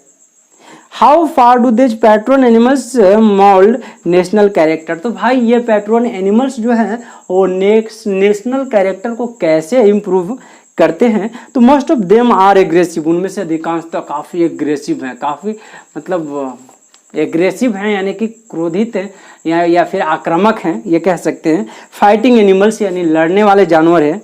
How far do this patron animals mould national character, तो भाई ये पैट्रन एनिमल्स जो हैं वो नेशनल कैरेक्टर को कैसे इम्प्रूव करते हैं? तो most of them are aggressive, उनमें से अधिकांश तो काफ़ी एग्रेसिव हैं, काफ़ी मतलब एग्रेसिव हैं, यानी कि क्रोधित हैं या फिर आक्रामक हैं, ये कह सकते हैं। फाइटिंग एनिमल्स, यानी लड़ने वाले जानवर हैं।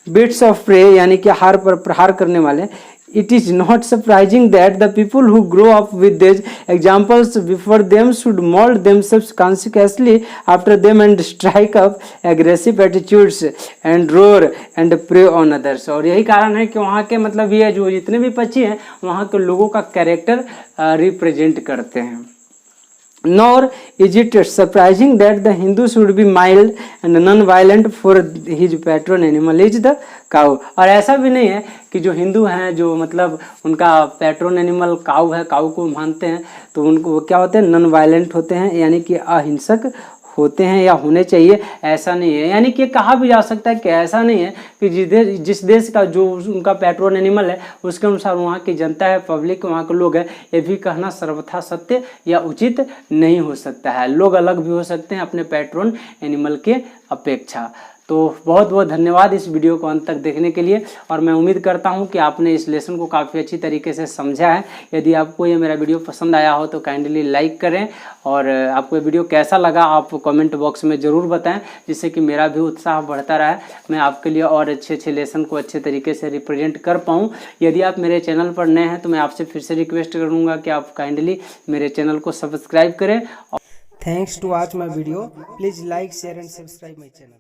बिट्स ऑफ प्रे, यानी कि हार पर प्रहार करने वाले। It is not surprising that the people who grow up with these examples before them should mold themselves consequently after them and strike up aggressive attitudes and roar and prey on others. और यही कारण है कि वहाँ के मतलब ये जो जितने भी पक्षी हैं वहाँ के लोगों का कैरेक्टर रिप्रेजेंट करते हैं। Nor is it surprising that the Hindu should be mild and non-violent for his patron animal is the cow. और ऐसा भी नहीं है कि जो हिंदू हैं, जो मतलब उनका पैट्रोन एनिमल काऊ है, काऊ को मानते हैं, तो उनको वो क्या होते हैं? नॉन वायलेंट होते हैं, यानी कि अहिंसक होते हैं या होने चाहिए, ऐसा नहीं है। यानी कि कहा भी जा सकता है कि ऐसा नहीं है कि जिस देश का जो उनका पैट्रोन एनिमल है उसके अनुसार वहाँ की जनता है, पब्लिक, वहाँ के लोग हैं, ये भी कहना सर्वथा सत्य या उचित नहीं हो सकता है। लोग अलग भी हो सकते हैं अपने पैट्रोन एनिमल के अपेक्षा। तो बहुत बहुत धन्यवाद इस वीडियो को अंत तक देखने के लिए, और मैं उम्मीद करता हूं कि आपने इस लेसन को काफ़ी अच्छी तरीके से समझा है। यदि आपको ये मेरा वीडियो पसंद आया हो तो काइंडली लाइक करें, और आपको ये वीडियो कैसा लगा आप कमेंट बॉक्स में ज़रूर बताएं, जिससे कि मेरा भी उत्साह बढ़ता रहे, मैं आपके लिए और अच्छे लेसन को अच्छे तरीके से रिप्रेजेंट कर पाऊँ। यदि आप मेरे चैनल पर नए हैं तो मैं आपसे फिर से रिक्वेस्ट करूँगा कि आप काइंडली मेरे चैनल को सब्सक्राइब करें। Thanks to watch my video. Please like, share and subscribe my channel.